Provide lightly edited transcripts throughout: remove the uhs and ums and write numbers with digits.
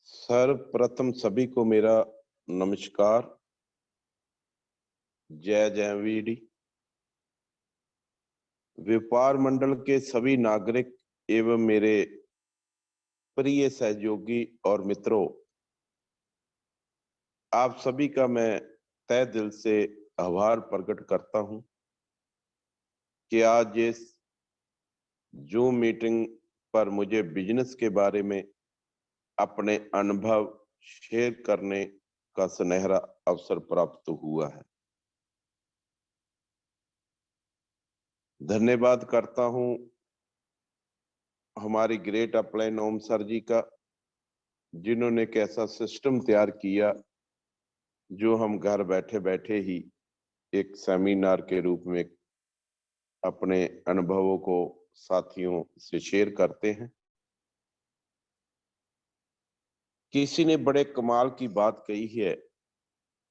सर्वप्रथम सभी को मेरा नमस्कार। जय जयवीडी। व्यापार मंडल के सभी नागरिक एवं मेरे प्रिय सहयोगी और मित्रों, आप सभी का मैं तहे दिल से आभार प्रकट करता हूं कि आज इस जूम मीटिंग पर मुझे बिजनेस के बारे में अपने अनुभव शेयर करने का सुनहरा अवसर प्राप्त हुआ है। धन्यवाद करता हूं हमारी ग्रेट अपलाइन ओम सर जी का, जिन्होंने एक ऐसा सिस्टम तैयार किया जो हम घर बैठे बैठे ही एक सेमिनार के रूप में अपने अनुभवों को साथियों से शेयर करते हैं। किसी ने बड़े कमाल की बात कही है,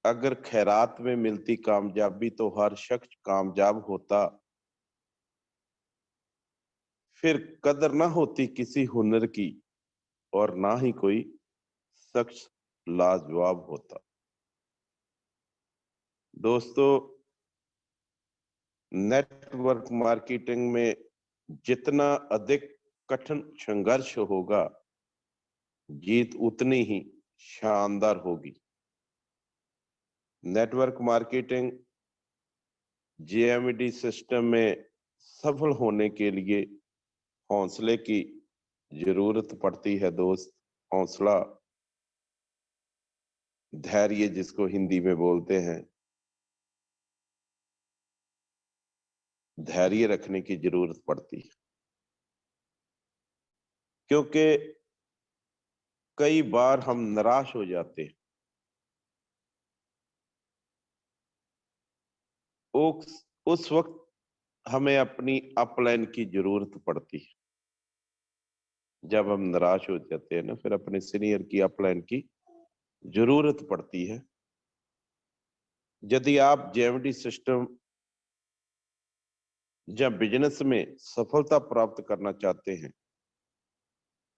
अगर खैरात में मिलती कामयाबी तो हर शख्स कामयाब होता, फिर कदर ना होती किसी हुनर की और ना ही कोई शख्स लाजवाब होता। दोस्तों, नेटवर्क मार्केटिंग में जितना अधिक कठिन संघर्ष होगा, जीत उतनी ही शानदार होगी। नेटवर्क मार्केटिंग जेएमडी सिस्टम में सफल होने के लिए हौसले की जरूरत पड़ती है दोस्त। हौसला, धैर्य जिसको हिंदी में बोलते हैं, धैर्य रखने की जरूरत पड़ती है, क्योंकि कई बार हम निराश हो जाते हैं। उस वक्त हमें अपनी अपलाइन की जरूरत पड़ती है। जब हम निराश हो जाते हैं ना, फिर अपने सीनियर की अपलाइन की जरूरत पड़ती है। यदि आप जेएमडी सिस्टम या बिजनेस में सफलता प्राप्त करना चाहते हैं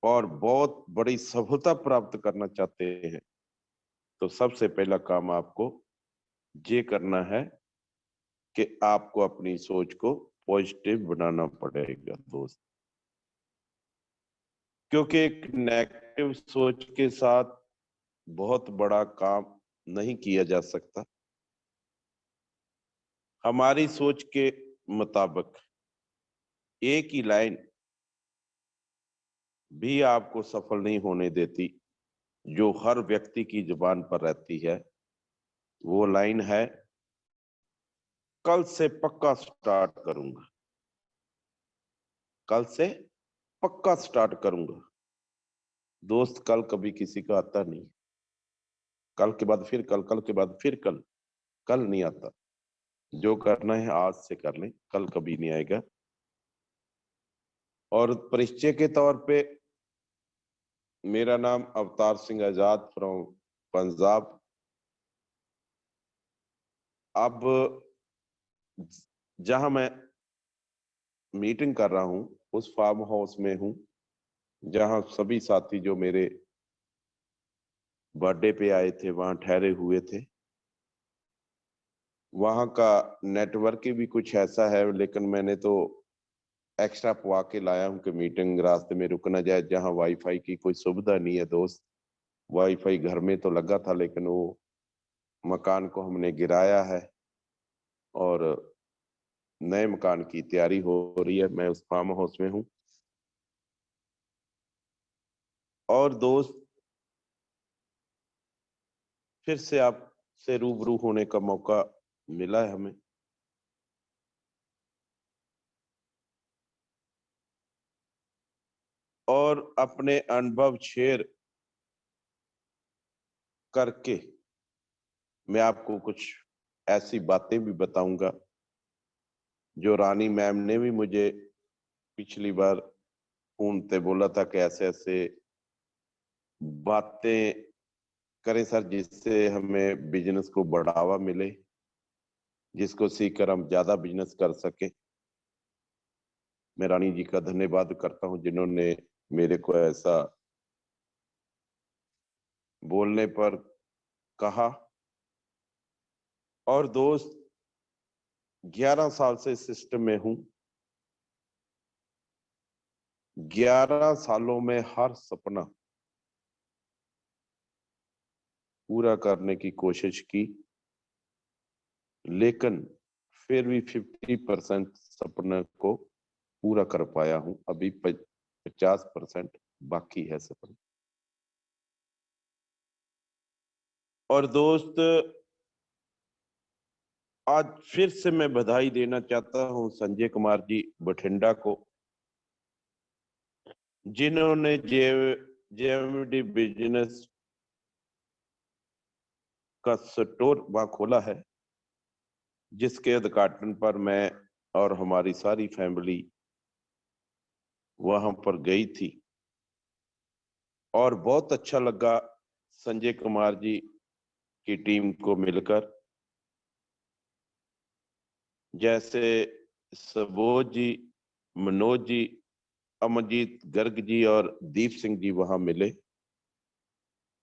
और बहुत बड़ी सफलता प्राप्त करना चाहते हैं, तो सबसे पहला काम आपको ये करना है कि आपको अपनी सोच को पॉजिटिव बनाना पड़ेगा दोस्त। क्योंकि एक नेगेटिव सोच के साथ बहुत बड़ा काम नहीं किया जा सकता। हमारी सोच के मुताबिक एक ही लाइन भी आपको सफल नहीं होने देती। जो हर व्यक्ति की जुबान पर रहती है वो लाइन है, कल से पक्का स्टार्ट करूंगा। कल से पक्का स्टार्ट करूंगा। दोस्त, कल कभी किसी का आता नहीं। कल के बाद फिर कल, कल के बाद फिर कल, कल नहीं आता। जो करना है आज से कर लें, कल कभी नहीं आएगा। और परिचय के तौर पे, मेरा नाम अवतार सिंह आजाद फ्रॉम पंजाब। अब जहां मैं मीटिंग कर रहा हूं उस फार्म हाउस में हूं, जहां सभी साथी जो मेरे बर्थडे पे आए थे वहां ठहरे हुए थे। वहां का नेटवर्क भी कुछ ऐसा है, लेकिन मैंने तो एक्स्ट्रा पवा के लाया हूं कि मीटिंग रास्ते में रुक ना जाए। जहां वाईफाई की कोई सुविधा नहीं है दोस्त। वाईफाई घर में तो लगा था, लेकिन वो मकान को हमने गिराया है और नए मकान की तैयारी हो रही है। मैं उस फार्म हाउस में हूं। और दोस्त, फिर से आपसे रूबरू होने का मौका मिला है हमें। और अपने अनुभव शेयर करके मैं आपको कुछ ऐसी बातें भी बताऊंगा जो रानी मैम ने भी मुझे पिछली बार फोन पे बोला था कि ऐसे ऐसे बातें करें सर, जिससे हमें बिजनेस को बढ़ावा मिले, जिसको सीखकर हम ज्यादा बिजनेस कर सके। मैं रानी जी का धन्यवाद करता हूं जिन्होंने मेरे को ऐसा बोलने पर कहा। और दोस्त 11 साल से सिस्टम में हूं, 11 सालों में हर सपना पूरा करने की कोशिश की, लेकिन फिर भी 50% सपने को पूरा कर पाया हूं। अभी 50% बाकी है सपना। और दोस्त आज फिर से मैं बधाई देना चाहता हूं संजय कुमार जी बठिंडा को, जिन्होंने जेएमडी बिजनेस का स्टोर वहां खोला है, जिसके उद्घाटन पर मैं और हमारी सारी फैमिली वहां पर गई थी। और बहुत अच्छा लगा संजय कुमार जी की टीम को मिलकर। जैसे सबोध जी, मनोज जी, अमरजीत गर्ग जी और दीप सिंह जी वहां मिले।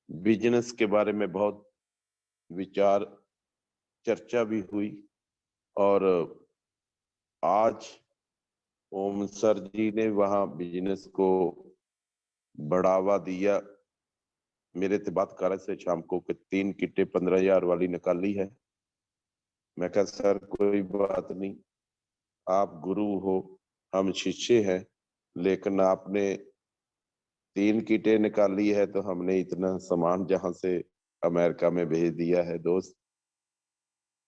बिजनेस के बारे में बहुत विचार चर्चा भी हुई। और आज ओम सर जी ने वहां बिजनेस को बढ़ावा दिया। मेरे से बात कर रहे थे शाम को कि 3 किट्टे 15,000 वाली निकाली है। मैं कहा सर कोई बात नहीं, आप गुरु हो, हम शिष्य हैं, लेकिन आपने 3 किटें निकाली है तो हमने इतना सामान जहां से अमेरिका में भेज दिया है दोस्त।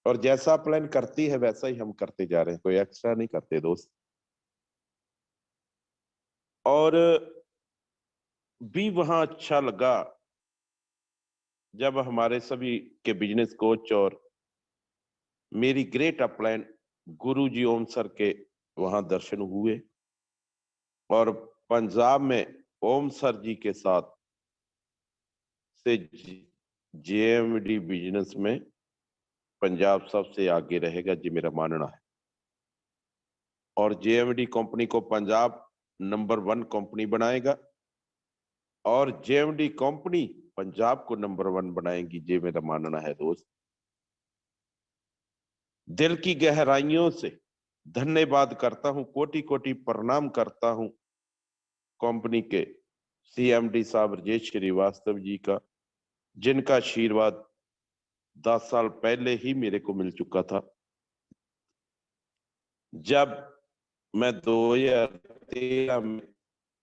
और जैसा प्लान करती है वैसा ही हम करते जा रहे हैं, कोई एक्स्ट्रा नहीं करते दोस्त। और भी वहां अच्छा लगा जब हमारे सभी के बिजनेस कोच और मेरी ग्रेट अपलाइन गुरु जी ओम सर के वहां दर्शन हुए। और पंजाब में ओम सर जी के साथ से जेएमडी बिजनेस में पंजाब सबसे आगे रहेगा जी, मेरा मानना है। और जेएमडी कंपनी को पंजाब नंबर 1 कंपनी बनाएगा और जेएमडी कंपनी पंजाब को नंबर 1 बनाएगी, ये मेरा मानना है दोस्त। दिल की गहराइयों से धन्यवाद करता हूं, कोटि कोटि प्रणाम करता हूं कंपनी के सीएमडी साहब राजेश श्रीवास्तव जी का, जिनका आशीर्वाद 10 साल पहले ही मेरे को मिल चुका था। जब मैं 2013 में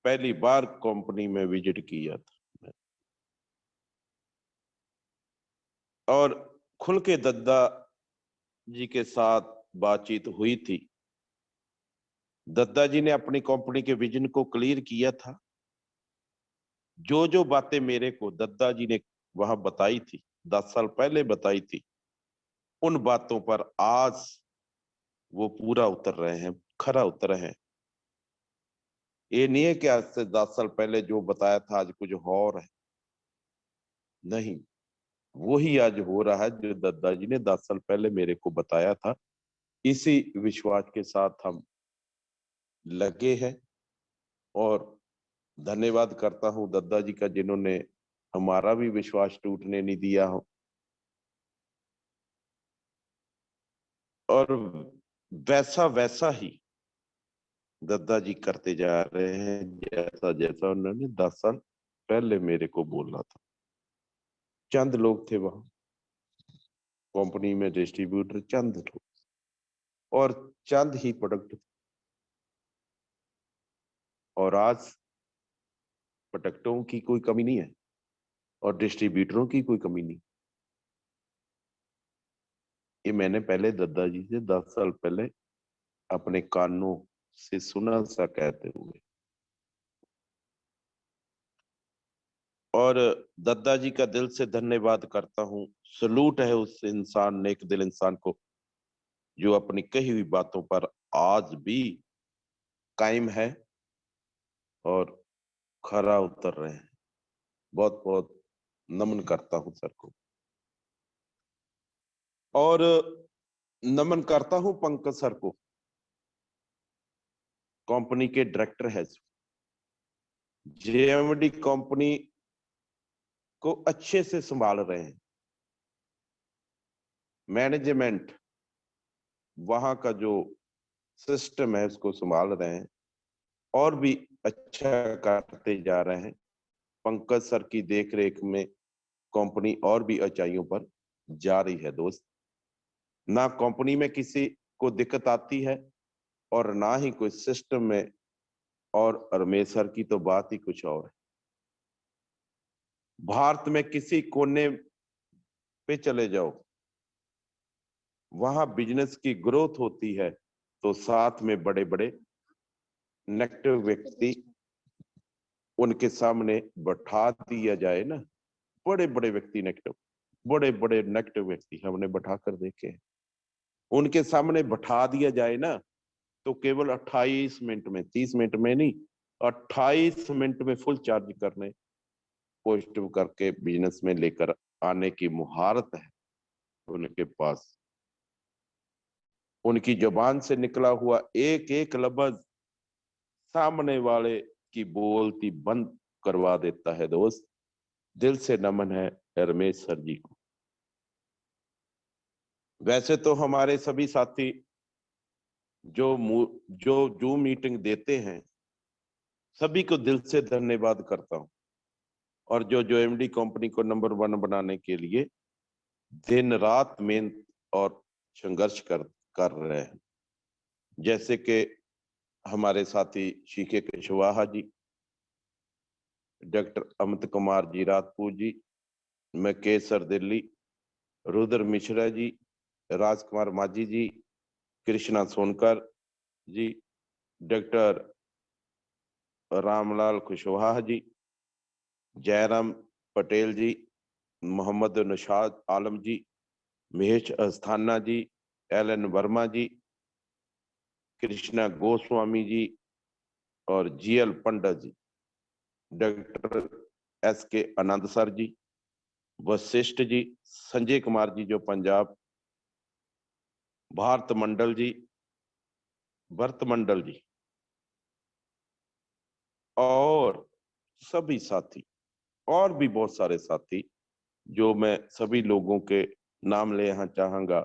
पहली बार कंपनी में विजिट किया था और खुल के दद्दा जी के साथ बातचीत हुई थी। दद्दा जी ने अपनी कंपनी के विजन को क्लियर किया था। जो जो बातें मेरे को दद्दा जी ने वहां बताई थी, 10 साल पहले बताई थी, उन बातों पर आज वो पूरा उतर रहे हैं, खरा उतर रहे हैं। ये नहीं है कि आज से 10 साल पहले जो बताया था आज कुछ और है, नहीं, वही आज हो रहा है जो दद्दा जी ने 10 साल पहले मेरे को बताया था। इसी विश्वास के साथ हम लगे हैं। और धन्यवाद करता हूं दद्दा जी का, जिन्होंने हमारा भी विश्वास टूटने नहीं दिया हो। और वैसा वैसा ही दद्दा जी करते जा रहे हैं, जैसा जैसा उन्होंने 10 साल पहले मेरे को बोला था। चंद लोग थे वहां कंपनी में, डिस्ट्रीब्यूटर चंद लोग और चंद ही प्रोडक्ट। और आज प्रोडक्टों की कोई कमी नहीं है और डिस्ट्रीब्यूटरों की कोई कमी नहीं। ये मैंने पहले दद्दा जी से 10 साल पहले अपने कानों से सुना सा कहते हुए। और दद्दा जी का दिल से धन्यवाद करता हूँ। सलूट है उस इंसान, नेक दिल इंसान को, जो अपनी कही हुई बातों पर आज भी कायम है और खरा उतर रहे हैं। बहुत बहुत नमन करता हूं सर को। और नमन करता हूं पंकज सर को, कंपनी के डायरेक्टर है, जेएमडी कंपनी को अच्छे से संभाल रहे हैं, मैनेजमेंट वहां का जो सिस्टम है उसको संभाल रहे हैं और भी अच्छा करते जा रहे हैं। पंकज सर की देखरेख में कंपनी और भी ऊंचाइयों पर जा रही है दोस्त। ना कंपनी में किसी को दिक्कत आती है और ना ही कोई सिस्टम में, और रमेश सर की तो बात ही कुछ और है। भारत में किसी कोने पे चले जाओ, वहां बिजनेस की ग्रोथ होती है तो साथ में बड़े बड़े नेगेटिव व्यक्ति उनके सामने बैठा दिया जाए ना, बड़े बड़े व्यक्ति नेगेटिव, बड़े बड़े नेगेटिव व्यक्ति हमने बैठा कर देखे हैं, उनके सामने बैठा दिया जाए ना तो केवल 28 मिनट में, 30 मिनट में नहीं, 28 मिनट में फुल चार्ज करने, पॉजिटिव करके बिजनेस में लेकर आने की मुहारत है उनके पास। उनकी जुबान से निकला हुआ एक एक लफ्ज सामने वाले की बोलती बंद करवा देता है दोस्त। दिल से नमन है रमेश सर जी को। वैसे तो हमारे सभी साथी जो जूम मीटिंग देते हैं, सभी को दिल से धन्यवाद करता हूं। और जो एमडी कंपनी को नंबर 1 बनाने के लिए दिन रात मेहनत और संघर्ष कर रहे हैं, जैसे कि हमारे साथी शीके कुशवाहा जी, डॉक्टर अमित कुमार जी राजपूत जी, मकेसर दिल्ली, रुद्र मिश्रा जी, राजकुमार माझी जी, कृष्णा सोनकर जी, डॉक्टर रामलाल कुशवाहा जी, जयराम पटेल जी, मोहम्मद निशाद आलम जी, महेश अस्थाना जी, एल वर्मा जी, कृष्णा गोस्वामी जी और जीएल पंडित जी, डॉक्टर एसके आनंद सर जी, वशिष्ठ जी, संजय कुमार जी जो पंजाब, भारत मंडल जी, भरत मंडल जी और सभी साथी और भी बहुत सारे साथी, जो मैं सभी लोगों के नाम ले यहाँ चाहूंगा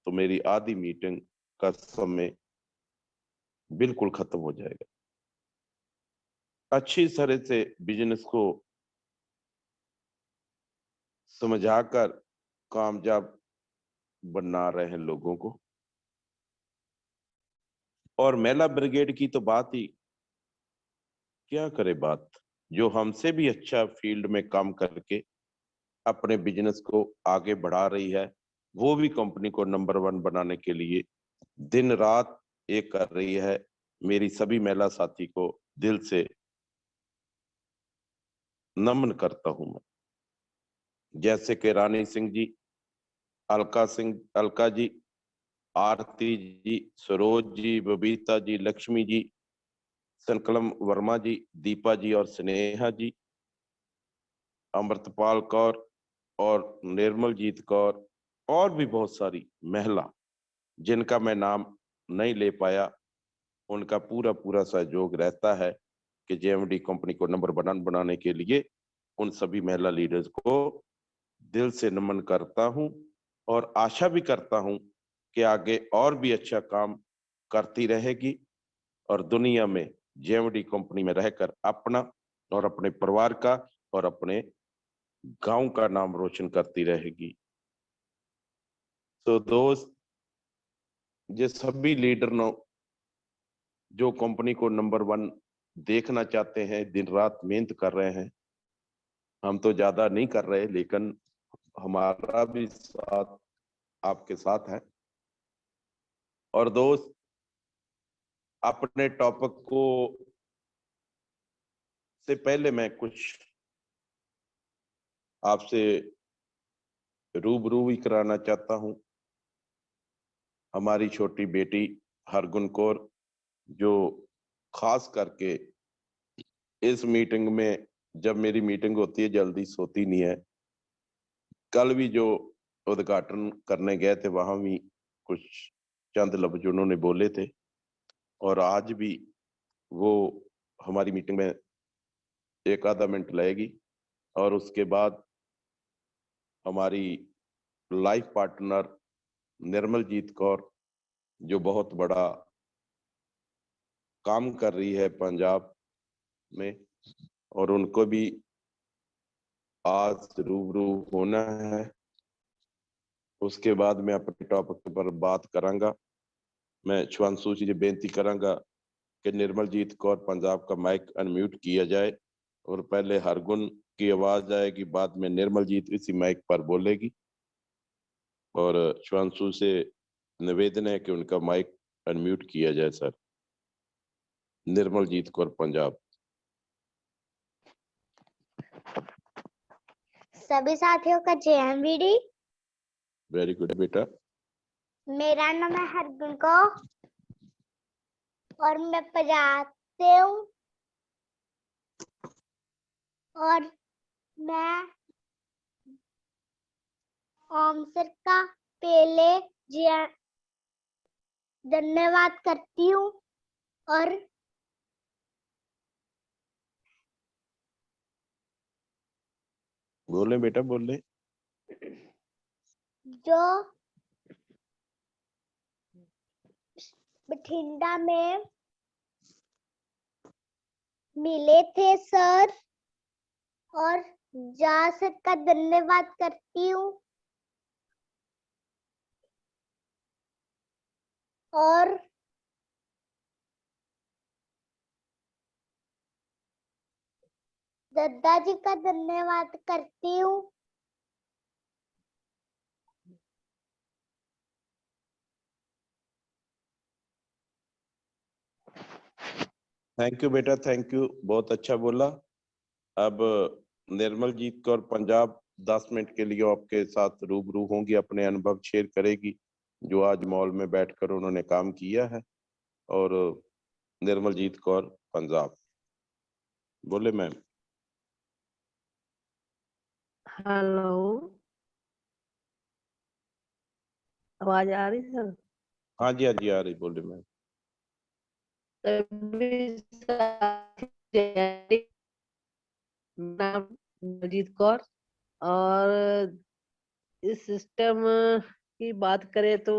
तो मेरी आधी मीटिंग का समय बिल्कुल खत्म हो जाएगा। अच्छी तरह से बिजनेस को समझाकर कामयाब बना रहे हैं लोगों को। और महिला ब्रिगेड की तो बात ही क्या करे बात, जो हमसे भी अच्छा फील्ड में काम करके अपने बिजनेस को आगे बढ़ा रही है, वो भी कंपनी को नंबर 1 बनाने के लिए दिन रात एक कर रही है। मेरी सभी महिला साथी को दिल से नमन करता हूं मैं, जैसे कि रानी सिंह जी, अलका जी, आरती जी, सरोज जी, बबीता जी, लक्ष्मी जी, संकलम वर्मा जी, दीपा जी और स्नेहा जी, अमृतपाल कौर और निर्मलजीत कौर और भी बहुत सारी महिला जिनका मैं नाम नहीं ले पाया, उनका पूरा पूरा सहयोग रहता है कि जेएमडी कंपनी को नंबर 1 बनाने के लिए। उन सभी महिला लीडर्स को दिल से नमन करता हूं और आशा भी करता हूं कि आगे और भी अच्छा काम करती रहेगी और दुनिया में जेएमडी कंपनी में रहकर अपना और अपने परिवार का और अपने गांव का नाम रोशन करती रहेगी। तो दोस्त, ये सभी लीडर जो कंपनी को नंबर 1 देखना चाहते हैं, दिन रात मेहनत कर रहे हैं। हम तो ज्यादा नहीं कर रहे, लेकिन हमारा भी साथ आपके साथ है। और दोस्त, अपने टॉपिक को से पहले मैं कुछ आपसे रूबरू भी कराना चाहता हूं। हमारी छोटी बेटी हरगुन कौर, जो खास करके इस मीटिंग में, जब मेरी मीटिंग होती है जल्दी सोती नहीं है। कल भी जो उद्घाटन करने गए थे वहां भी कुछ चंद लफ्ज उन्होंने बोले थे और आज भी वो हमारी मीटिंग में 1 आधा मिनट लगेगी और उसके बाद हमारी लाइफ पार्टनर निर्मलजीत कौर, जो बहुत बड़ा काम कर रही है पंजाब में, और उनको भी आज रूबरू होना है। उसके बाद मैं अपने टॉपिक पर बात करांगा। मैं शुभांशु जी से बेनती करांगा कि निर्मलजीत कौर पंजाब का माइक अनम्यूट किया जाए और पहले हरगुन की आवाज आएगी, बाद में निर्मलजीत इसी माइक पर बोलेगी। और शुभांशु से निवेदन है कि उनका माइक अनम्यूट किया जाए सर। निर्मलजीत कौर पंजाब। सभी साथियों का JMVD। वेरी गुड बेटा। मेरा नाम है हरगुन कौर और मैं पंजाब से हूँ और मैं ओम सर का पहले धन्यवाद करती हूँ और बोले बेटा बोले। जो बठिंडा में मिले थे सर, और जा सर का धन्यवाद करती हूँ और दादाजी का धन्यवाद करती हूँ। थैंक यू बेटा, थैंक यू, बहुत अच्छा बोला। अब निर्मलजीत कौर पंजाब 10 मिनट के लिए आपके साथ रूबरू होंगी, अपने अनुभव शेयर करेगी जो आज मॉल में बैठकर उन्होंने काम किया है। और निर्मलजीत कौर पंजाब बोले मैम। हेलो, आवाज आ रही सर? हाँ जी हाँ जी आ रही, बोले मैम। नाम निर्मलजीत कौर, और इस सिस्टम की बात करें तो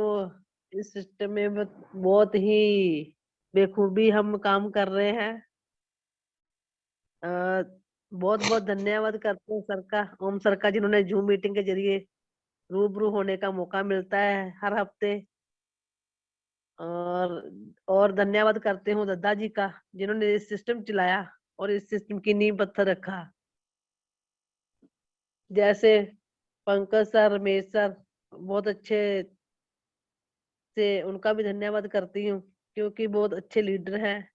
इस सिस्टम में बहुत ही बेखूबी हम काम कर रहे हैं। बहुत बहुत धन्यवाद करते हैं सर का, ओम सर का, जिन्होंने जूम मीटिंग के जरिए रूबरू होने का मौका मिलता है हर हफ्ते। और धन्यवाद करते हूँ दादाजी का, जिन्होंने इस सिस्टम चलाया और इस सिस्टम की नींव पत्थर रखा। जैसे पंकज सर, रमेश सर, बहुत अच्छे से उनका भी धन्यवाद करती हूँ, क्योंकि बहुत अच्छे लीडर हैं।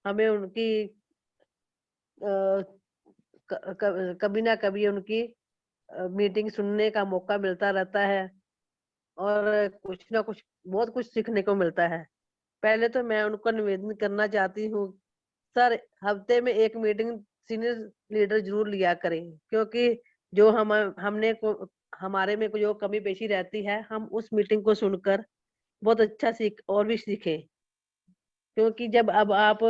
हमें उनकी कभी ना कभी उनकी मीटिंग सुनने का मौका मिलता रहता है और कुछ ना कुछ बहुत कुछ सीखने को मिलता है। पहले तो मैं उनको निवेदन करना चाहती हूँ सर, हफ्ते में एक मीटिंग सीनियर लीडर जरूर लिया करें, क्योंकि जो हमने को हमारे में जो कमी पेशी रहती है, हम उस मीटिंग को सुनकर बहुत अच्छा और भी सीखें। क्योंकि जब अब आप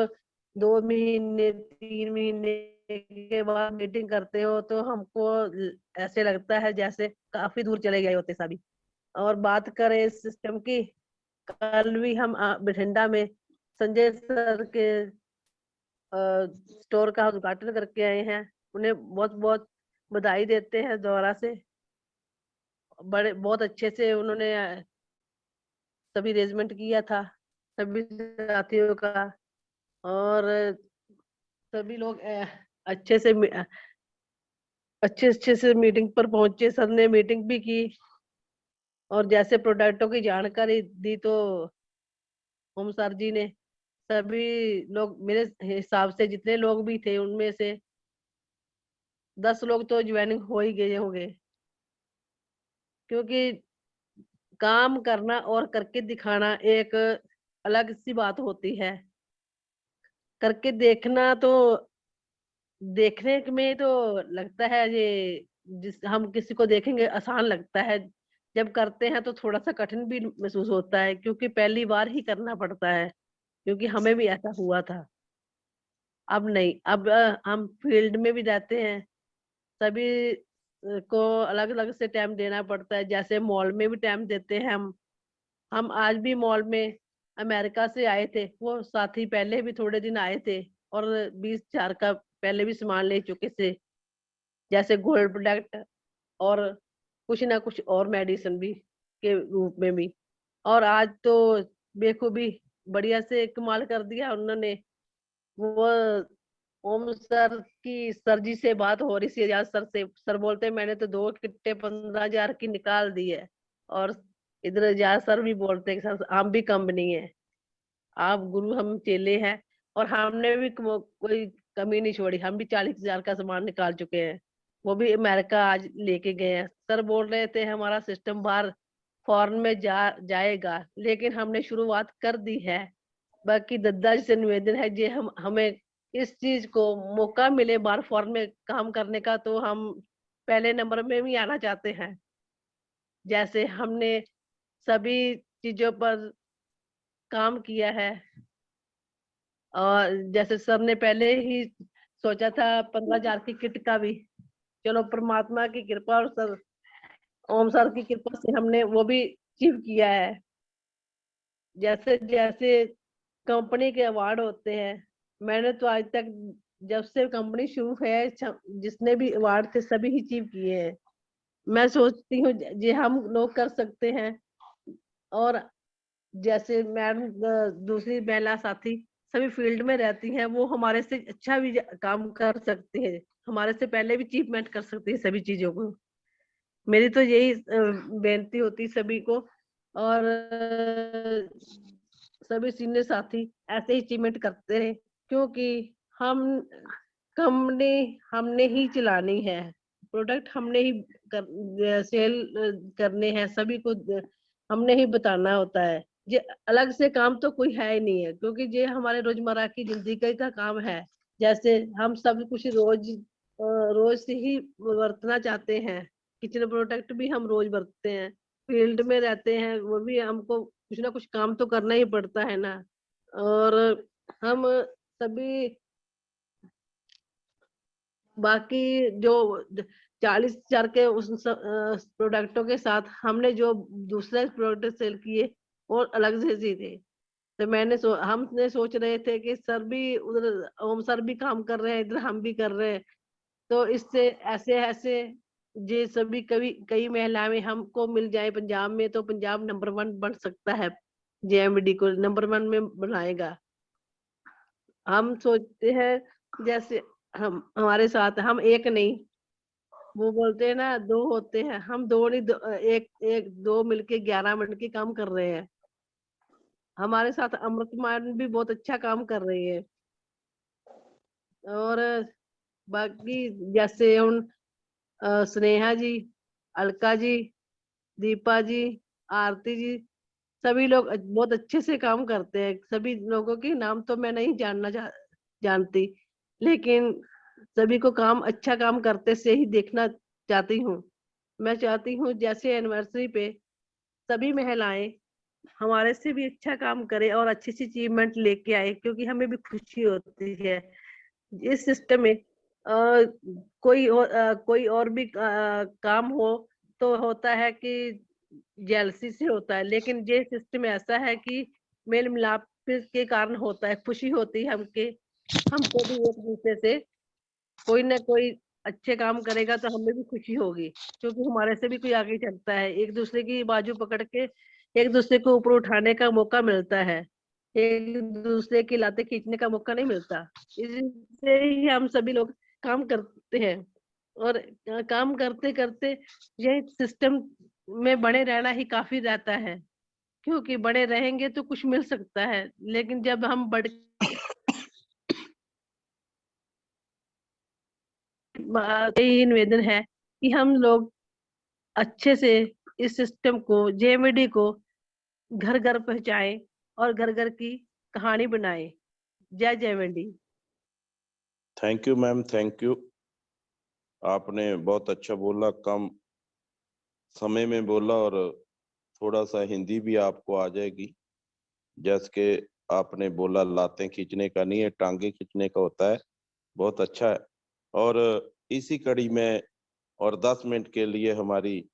2 महीने 3 महीने के बाद मीटिंग करते हो तो हमको ऐसे लगता है जैसे काफी दूर चले गए होते सभी। और बात करें इस सिस्टम की, कल भी हम बठिंडा में संजय सर के स्टोर का उद्घाटन करके आए हैं। उन्हें बहुत बहुत बधाई देते हैं दोबारा से। बहुत अच्छे से उन्होंने सभी अरेंजमेंट किया था सभी साथियों का, और सभी लोग अच्छे से मीटिंग पर पहुंचे। सर ने मीटिंग भी की और जैसे प्रोडक्टों की जानकारी दी तो ओम सर जी ने, सभी लोग मेरे हिसाब से जितने लोग भी थे उनमें से 10 लोग तो ज्वाइनिंग हो ही गए होंगे, क्योंकि काम करना और करके दिखाना एक अलग सी बात होती है। करके देखना तो देखने में तो लगता है ये, जिस हम किसी को देखेंगे आसान लगता है, जब करते हैं तो थोड़ा सा कठिन भी महसूस होता है, क्योंकि पहली बार ही करना पड़ता है, क्योंकि हमें भी ऐसा हुआ था। अब नहीं, अब हम फील्ड में भी जाते हैं, सभी को अलग अलग से टाइम देना पड़ता है। जैसे मॉल में भी टाइम देते हैं हम आज भी मॉल में अमेरिका से आए थे, वो साथी पहले भी थोड़े दिन आए थे और 20,000 का पहले भी सामान ले चुके थे, जैसे गोल्ड प्रोडक्ट और कुछ ना कुछ और मेडिसिन भी के रूप में भी। और आज तो बेखूबी बढ़िया से कमाल कर दिया उन्होंने। वो ओम सर जी से बात हो रही थी, एजाज सर से, सर बोलते मैंने तो 2 किट्टे 15,000 की निकाल दी है। और इधर एजाज सर भी बोलते हैं सर आप भी कम नहीं है, आप गुरु हम चेले हैं। और हमने भी कोई कमी नहीं छोड़ी, हम भी 40,000 का सामान निकाल चुके हैं, वो भी अमेरिका आज लेके गए हैं। सर बोल रहे थे हमारा सिस्टम बाहर फॉरेन में जाएगा, लेकिन हमने शुरुआत कर दी है। बाकी दद्दा जी से निवेदन है जे हमें इस चीज को मौका मिले बाहर फॉरेन में काम करने का, तो हम पहले नंबर में भी आना चाहते हैं। जैसे हमने सभी चीजों पर काम किया है, और जैसे सर ने पहले ही सोचा था 15,000 की किट का भी, चलो परमात्मा की कृपा और सर ओम सर की कृपा से हमने वो भी अचीव किया है। जैसे जैसे कंपनी के अवार्ड होते हैं, मैंने तो आज तक जब से कंपनी शुरू है जिसने भी अवार्ड थे सभी ही अचीव किए हैं। मैं सोचती हूँ जे हम लोग कर सकते हैं। और जैसे मैडम दूसरी महिला साथी सभी फील्ड में रहती हैं, वो हमारे से अच्छा भी काम कर सकती है, हमारे से पहले भी अचीवमेंट कर सकती है सभी चीजों को। मेरी तो यही बेनती होती सभी को। और सभी सीनियर साथी ऐसे ही अचीवमेंट करते रहे, क्योंकि हम कंपनी हमने ही चलानी है, प्रोडक्ट हमने ही सेल करने हैं, सभी को हमने ही बताना होता है। ये अलग से काम तो कोई है ही नहीं है, क्योंकि ये हमारे रोजमर्रा की जिंदगी का काम है। जैसे हम सब कुछ रोज से ही बरतना चाहते हैं, किचन प्रोडक्ट भी हम रोज बरतते हैं, फील्ड में रहते हैं वो भी हमको कुछ ना कुछ काम तो करना ही पड़ता है ना। और हम सभी बाकी जो 40,000 के उस प्रोडक्टों के साथ हमने जो दूसरे प्रोडक्ट सेल किए और अलग से ही थे। तो हमने सोच रहे थे कि सर भी उधर ओम सर भी काम कर रहे हैं, इधर हम भी कर रहे हैं, तो इससे ऐसे ऐसे ये सभी कई महिलाएं हमको मिल जाए पंजाब में, तो पंजाब नंबर 1 बन सकता है, जेएमडी को नंबर 1 में बनाएगा। हम सोचते हैं जैसे हमारे साथ हम एक नहीं, वो बोलते हैं ना 2 होते हैं, हम 2 नहीं एक एक 2 मिलके 11 मिलके काम कर रहे हैं। हमारे साथ अमृतमान भी बहुत अच्छा काम कर रही है। और बाकी जैसे स्नेहा जी, अलका जी, दीपा जी, आरती जी, सभी लोग बहुत अच्छे से काम करते हैं। सभी लोगों के नाम तो मैं नहीं जानती, लेकिन सभी को अच्छा काम करते से ही देखना चाहती हूँ। मैं चाहती हूँ जैसे एनिवर्सरी पे सभी महिलाएं हमारे से भी अच्छा काम करे और अच्छी सी अचीवमेंट लेके आए, क्योंकि हमें भी खुशी होती है। इस सिस्टम में कोई और भी काम हो तो होता है कि जेलसी से होता है, लेकिन ये सिस्टम ऐसा है कि मेल मिलाप के कारण होता है, खुशी होती है हमको भी एक दूसरे से कोई ना कोई अच्छे काम करेगा तो हमें भी खुशी होगी, क्योंकि हमारे से भी कोई आगे चलता है, एक दूसरे की बाजू पकड़ के एक दूसरे को ऊपर उठाने का मौका मिलता है, एक दूसरे की लाते खींचने का मौका नहीं मिलता। इससे ही हम सभी लोग काम करते हैं। और काम करते करते यह सिस्टम में बने रहना ही काफी रहता है, क्योंकि बड़े रहेंगे तो कुछ मिल सकता है, लेकिन जब हम यही निवेदन है कि हम लोग अच्छे से इस सिस्टम को जेएमडी को घर घर पहुंचाएं और घर घर की कहानी बनाएं। जय JMD. Thank you ma'am, thank you. आपने बहुत अच्छा बोला, कम समय में बोला, और थोड़ा सा हिंदी भी आपको आ जाएगी। जैसे कि आपने बोला लातें खींचने का नहीं है, टांगे खींचने का होता है, बहुत अच्छा है। और इसी कड़ी में और 10 मिनट के लिए हमारी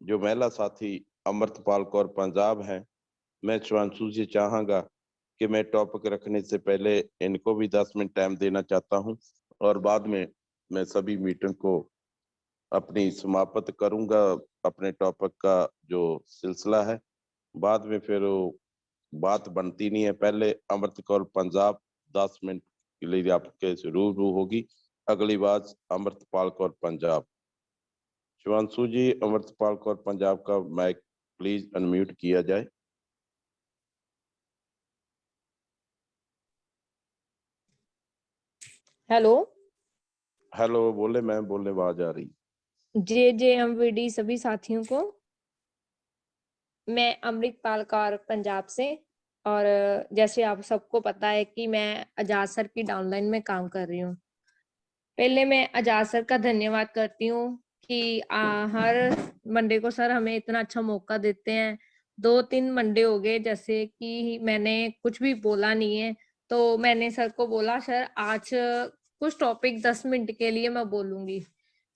जो महिला साथी अमृतपाल कौर पंजाब हैं, मैं शिवांशु जी चाहूंगा कि मैं टॉपिक रखने से पहले इनको भी 10 मिनट टाइम देना चाहता हूं, और बाद में मैं सभी मीटिंग को अपनी समाप्त करूंगा, अपने टॉपिक का जो सिलसिला है। बाद में फिर वो बात बनती नहीं है। पहले अमृत कौर पंजाब 10 मिनट के लिए आपके से रूबरू होगी, अगली बात अमृतपाल कौर पंजाब। शिवांशु जी, अमृतपाल कौर पंजाब का माइक प्लीज अनम्यूट किया जाए। हेलो। हेलो, बोले मैम, बोले, आवाज आ रही। JJMVD सभी साथियों को, मैं अमृतपाल कौर पंजाब से। और जैसे आप सबको पता है कि मैं आजाद सर की डाउनलाइन में काम कर रही हूँ। पहले मैं आजाद सर का धन्यवाद करती हूँ कि हर मंडे को सर हमें इतना अच्छा मौका देते हैं। 2-3 मंडे हो गए जैसे कि मैंने कुछ भी बोला नहीं है, तो मैंने सर को बोला सर आज कुछ टॉपिक 10 मिनट के लिए मैं बोलूंगी,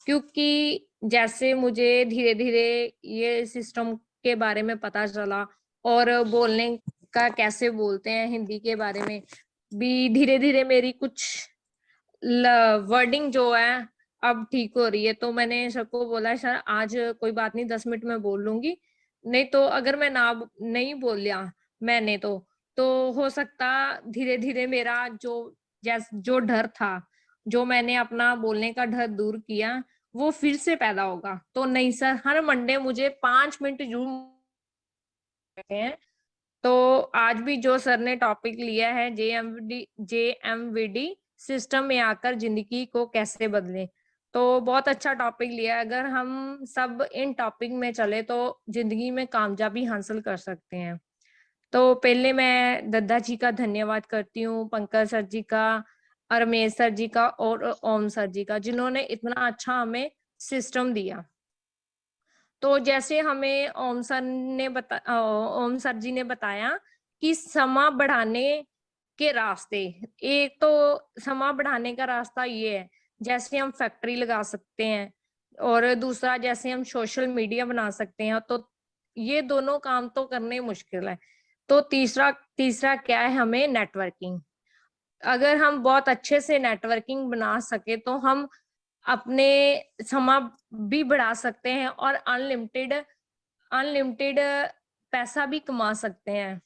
क्योंकि जैसे मुझे धीरे धीरे ये सिस्टम के बारे में पता चला और बोलने का कैसे बोलते हैं हिंदी के बारे में भी धीरे धीरे मेरी कुछ वर्डिंग जो है अब ठीक हो रही है। तो मैंने सबको बोला सर आज कोई बात नहीं, 10 मिनट में बोल लूंगी, नहीं तो अगर मैं नहीं बोल लिया मैंने तो हो सकता धीरे धीरे मेरा जो डर था, जो मैंने अपना बोलने का डर दूर किया, वो फिर से पैदा होगा। तो नहीं सर, हर मंडे मुझे 5 मिनट जरूर हैं। तो आज भी जो सर ने टॉपिक लिया है JMVD सिस्टम में आकर जिंदगी को कैसे बदले, तो बहुत अच्छा टॉपिक लिया है। अगर हम सब इन टॉपिक में चले तो जिंदगी में कामयाबी हासिल कर सकते हैं। तो पहले मैं दद्दा जी का धन्यवाद करती हूँ, पंकज सर जी का, रमेश सर जी का और ओम सर जी का, जिन्होंने इतना अच्छा हमें सिस्टम दिया। तो जैसे हमें ओम सर जी ने बताया कि समा बढ़ाने के रास्ते, एक तो समा बढ़ाने का रास्ता ये है जैसे हम फैक्ट्री लगा सकते हैं, और दूसरा जैसे हम सोशल मीडिया बना सकते हैं। तो ये दोनों काम तो करने मुश्किल है। तो तीसरा क्या है, हमें नेटवर्किंग। अगर हम बहुत अच्छे से नेटवर्किंग बना सके तो हम अपने समा भी बढ़ा सकते हैं और अनलिमिटेड पैसा भी कमा सकते हैं।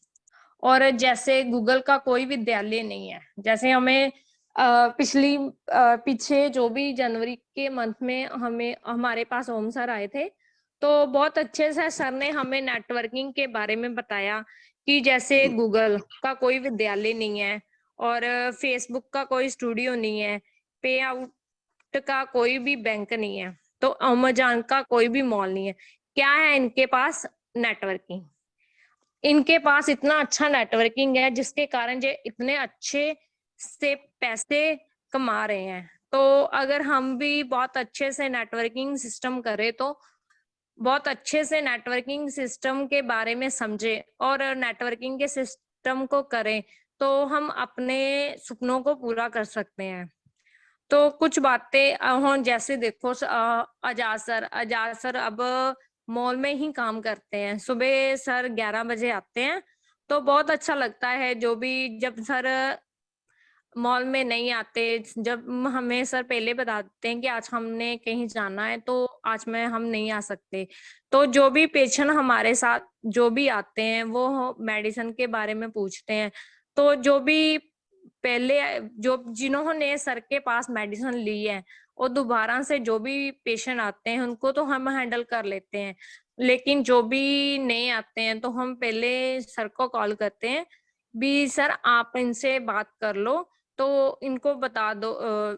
और जैसे गूगल का कोई विद्यालय नहीं है, जैसे हमें पीछे जो भी जनवरी के मंथ में हमारे पास ओम सर आए थे, तो बहुत अच्छे से सर ने हमें नेटवर्किंग के बारे में बताया कि जैसे गूगल का कोई विद्यालय नहीं है और फेसबुक का कोई स्टूडियो नहीं है, पे आउट का कोई भी बैंक नहीं है, तो अमेजॉन का कोई भी मॉल नहीं है। क्या है इनके पास? नेटवर्किंग। इनके पास इतना अच्छा नेटवर्किंग है जिसके कारण ये इतने अच्छे से पैसे कमा रहे हैं। तो अगर हम भी बहुत अच्छे से नेटवर्किंग सिस्टम करें, तो बहुत अच्छे से नेटवर्किंग सिस्टम के बारे में समझे और नेटवर्किंग के सिस्टम को करें, तो हम अपने सपनों को पूरा कर सकते हैं। तो कुछ बातें जैसे देखो, आजाद सर अब मॉल में ही काम करते हैं। सुबह सर 11 बजे आते हैं, तो बहुत अच्छा लगता है जो भी जब सर मॉल में नहीं आते, जब हमें सर पहले बता देते हैं कि आज हमने कहीं जाना है तो आज हम नहीं आ सकते। तो जो भी पेशेंट हमारे साथ जो भी आते हैं वो मेडिसिन के बारे में पूछते हैं। तो जो भी पहले जिन्होंने सर के पास मेडिसिन ली है और दोबारा से जो भी पेशेंट आते हैं उनको तो हम हैंडल कर लेते हैं, लेकिन जो भी नहीं आते हैं तो हम पहले सर को कॉल करते हैं भी सर आप इनसे बात कर लो, तो इनको बता दो,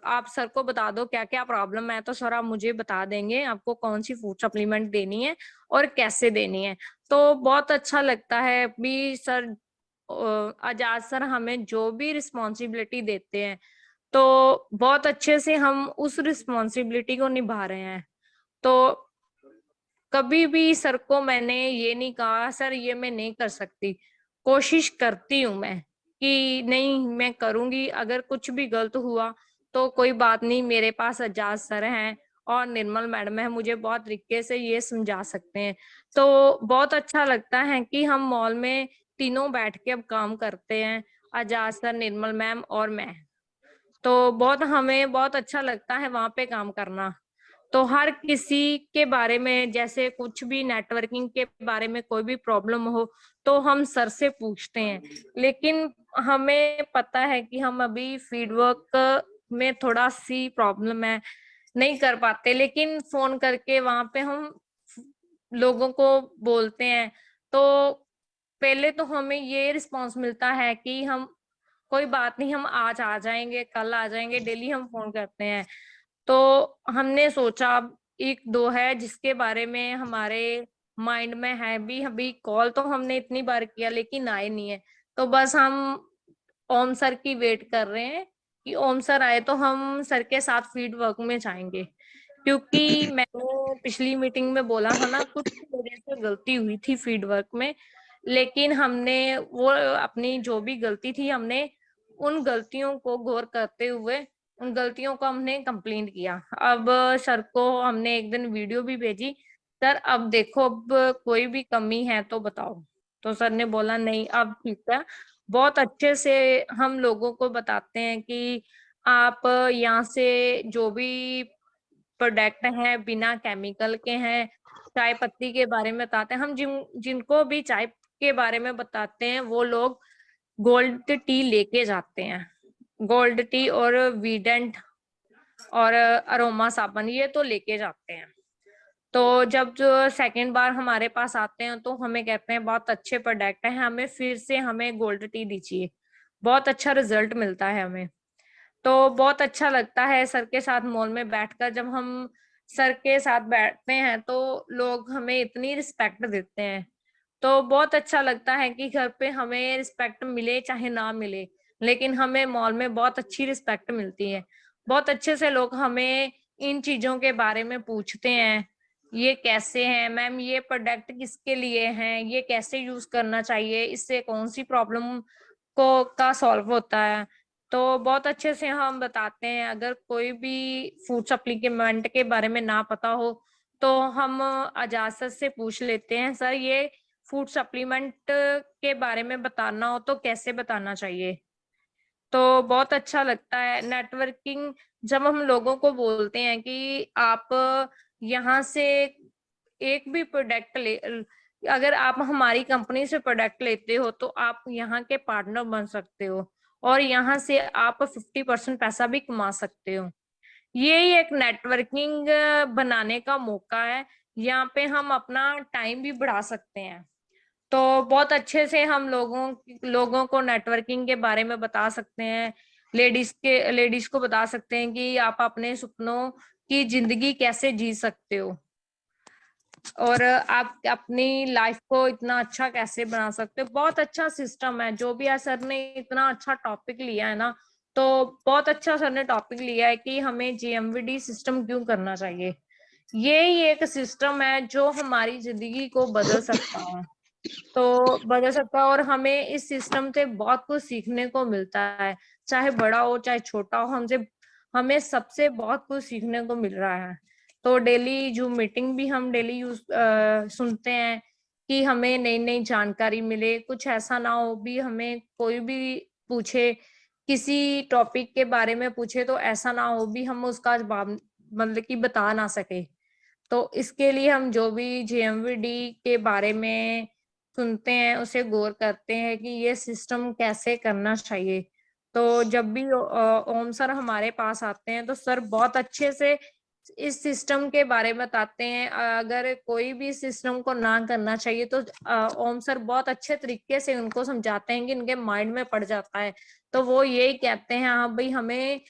आप सर को बता दो क्या क्या प्रॉब्लम है, तो सर आप मुझे बता देंगे आपको कौन सी फूड सप्लीमेंट देनी है और कैसे देनी है। तो बहुत अच्छा लगता है भी सर, आजाद सर हमें जो भी रिस्पॉन्सिबिलिटी देते हैं तो बहुत अच्छे से हम उस रिस्पॉन्सिबिलिटी को निभा रहे हैं। तो कभी भी सर को मैंने ये नहीं कहा सर ये मैं नहीं कर सकती, कोशिश करती हूँ मैं कि नहीं मैं करूंगी, अगर कुछ भी गलत हुआ तो कोई बात नहीं, मेरे पास एजाज सर हैं और निर्मल मैडम है, मुझे बहुत तरीके से ये समझा सकते हैं। तो बहुत अच्छा लगता है कि हम मॉल में तीनों बैठ के अब काम करते हैं, एजाज सर, निर्मल मैम और मैं। तो बहुत हमें बहुत अच्छा लगता है वहां पे काम करना। तो हर किसी के बारे में, जैसे कुछ भी नेटवर्किंग के बारे में कोई भी प्रॉब्लम हो तो हम सर से पूछते हैं, लेकिन हमें पता है कि हम अभी फीडवर्क में थोड़ा सी प्रॉब्लम है, नहीं कर पाते, लेकिन फोन करके वहां पे हम लोगों को बोलते हैं। तो पहले तो हमें ये रिस्पांस मिलता है कि हम कोई बात नहीं, हम आज आ जाएंगे, कल आ जाएंगे, डेली हम फोन करते हैं। तो हमने सोचा अब एक दो है जिसके बारे में हमारे माइंड में है भी, अभी कॉल तो हमने इतनी बार किया लेकिन आए नहीं है। तो बस हम ओम सर की वेट कर रहे हैं कि ओम सर आए तो हम सर के साथ फील्ड वर्क में जाएंगे। क्योंकि मैंने पिछली मीटिंग में बोला था ना, कुछ मेरे से गलती हुई थी फील्ड वर्क में, लेकिन हमने वो अपनी जो भी गलती थी, हमने उन गलतियों को गौर करते हुए उन गलतियों को हमने कंप्लेंट किया। अब सर को हमने एक दिन वीडियो भी भेजी, सर अब देखो अब कोई भी कमी है तो बताओ। तो सर ने बोला नहीं अब ठीक है। बहुत अच्छे से हम लोगों को बताते हैं कि आप यहाँ से जो भी प्रोडक्ट हैं बिना केमिकल के हैं, चाय पत्ती के बारे में बताते हैं। हम जिनको भी चाय के बारे में बताते हैं वो लोग गोल्ड टी लेके जाते हैं। गोल्ड टी और वीडेंट और अरोमा साबन ये तो लेके जाते हैं। तो जब जो सेकंड बार हमारे पास आते हैं तो हमें कहते हैं बहुत अच्छे प्रोडक्ट है, हमें फिर से हमें गोल्ड टी दीजिए। बहुत अच्छा रिजल्ट मिलता है हमें। तो बहुत अच्छा लगता है सर के साथ मॉल में बैठकर। जब हम सर के साथ बैठते हैं तो लोग हमें इतनी रिस्पेक्ट देते हैं। तो बहुत अच्छा लगता है कि घर पे हमें रिस्पेक्ट मिले चाहे ना मिले, लेकिन हमें मॉल में बहुत अच्छी रिस्पेक्ट मिलती है। बहुत अच्छे से लोग हमें इन चीजों के बारे में पूछते हैं, ये कैसे हैं मैम, ये प्रोडक्ट किसके लिए हैं, ये कैसे यूज करना चाहिए, इससे कौन सी प्रॉब्लम को का सॉल्व होता है। तो बहुत अच्छे से हम बताते हैं। अगर कोई भी फूड सप्लीमेंट के बारे में ना पता हो तो हम अजाजत से पूछ लेते हैं, सर ये फूड सप्लीमेंट के बारे में बताना हो तो कैसे बताना चाहिए। तो बहुत अच्छा लगता है नेटवर्किंग। जब हम लोगों को बोलते हैं कि आप यहाँ से एक भी प्रोडक्ट ले, अगर आप हमारी कंपनी से प्रोडक्ट लेते हो तो आप यहाँ के पार्टनर बन सकते हो और यहाँ से आप 50% पैसा भी कमा सकते हो। ये एक नेटवर्किंग बनाने का मौका है, यहाँ पे हम अपना टाइम भी बढ़ा सकते हैं। तो बहुत अच्छे से हम लोगों को नेटवर्किंग के बारे में बता सकते हैं। लेडीज को बता सकते हैं कि आप अपने सपनों की जिंदगी कैसे जी सकते हो और आप अपनी लाइफ को इतना अच्छा कैसे बना सकते हो। बहुत अच्छा सिस्टम है। जो भी सर ने इतना अच्छा टॉपिक लिया है ना, तो बहुत अच्छा सर ने टॉपिक लिया है कि हमें जीएमवीडी सिस्टम क्यों करना चाहिए। ये एक सिस्टम है जो हमारी जिंदगी को बदल सकता है, तो बदल सकता है। और हमें इस सिस्टम से बहुत कुछ सीखने को मिलता है, चाहे बड़ा हो चाहे छोटा हो, हमें सबसे बहुत कुछ सीखने को मिल रहा है। तो डेली जो मीटिंग भी हम डेली सुनते हैं कि हमें नई नई जानकारी मिले। कुछ ऐसा ना हो भी हमें कोई भी पूछे, किसी टॉपिक के बारे में पूछे तो ऐसा ना हो भी हम उसका जवाब मतलब कि बता ना सके। तो इसके लिए हम जो भी जेएमवीडी के बारे में सुनते हैं उसे गौर करते हैं कि ये सिस्टम कैसे करना चाहिए। तो जब भी ओम सर हमारे पास आते हैं तो सर बहुत अच्छे से इस सिस्टम के बारे में बताते हैं। अगर कोई भी सिस्टम को ना करना चाहिए तो ओम सर बहुत अच्छे तरीके से उनको समझाते हैं कि इनके माइंड में पड़ जाता है। तो वो यही कहते हैं हाँ भाई हमें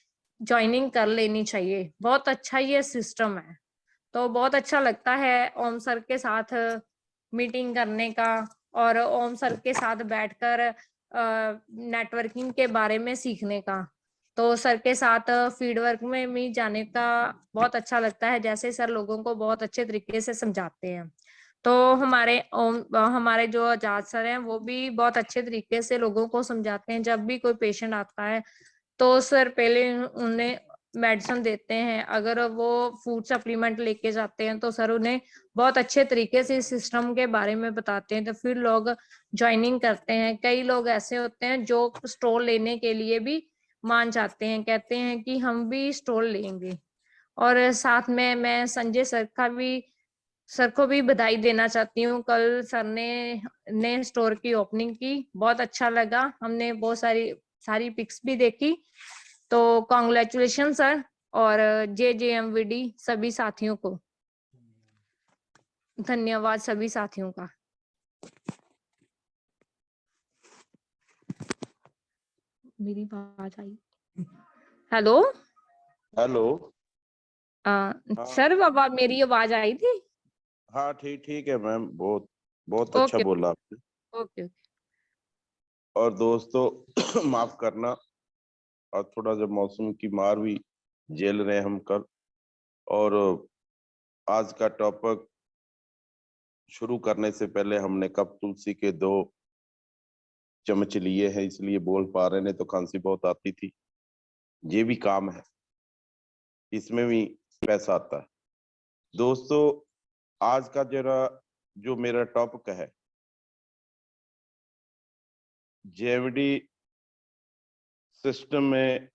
ज्वाइनिंग कर लेनी चाहिए, बहुत अच्छा ये सिस्टम है। तो बहुत अच्छा लगता है ओम सर के साथ मीटिंग करने का और ओम सर के साथ बैठकर नेटवर्किंग के बारे में सीखने का। तो सर के साथ फील्ड वर्क में भी जाने का बहुत अच्छा लगता है, जैसे सर लोगों को बहुत अच्छे तरीके से समझाते हैं। तो हमारे जो आजाद सर हैं वो भी बहुत अच्छे तरीके से लोगों को समझाते हैं। जब भी कोई पेशेंट आता है तो सर पहले उन्हें मेडिसिन देते हैं, अगर वो फूड सप्लीमेंट लेके जाते हैं तो सर उन्हें बहुत अच्छे तरीके से सिस्टम के बारे में बताते हैं, तो फिर लोग ज्वाइनिंग करते हैं। कई लोग ऐसे होते हैं जो स्टॉल लेने के लिए भी मान जाते हैं, कहते हैं कि हम भी स्टॉल लेंगे। और साथ में मैं संजय सर को भी बधाई देना चाहती हूँ। कल सर ने स्टोर की ओपनिंग की, बहुत अच्छा लगा, हमने बहुत सारी पिक्स भी देखी। तो कॉन्ग्रेचुलेशन सर और JJMVD सभी साथियों को धन्यवाद, सभी साथियों का। मेरी आवाज आई? Hello hello. सर, बाबा मेरी आवाज आई थी? हाँ ठीक ठीक है मैम, बहुत बहुत अच्छा ओके बोला आपने। ओके। और दोस्तों माफ करना, और थोड़ा सा मौसम की मार भी झेल रहे हैं हम कल। और आज का टॉपिक शुरू करने से पहले हमने कप तुलसी के 2 चम्मच लिए हैं, इसलिए बोल पा रहे, नहीं तो खांसी बहुत आती थी। ये भी काम है, इसमें भी पैसा आता है। दोस्तों आज का जो मेरा टॉपिक है, जेएमडी सिस्टम में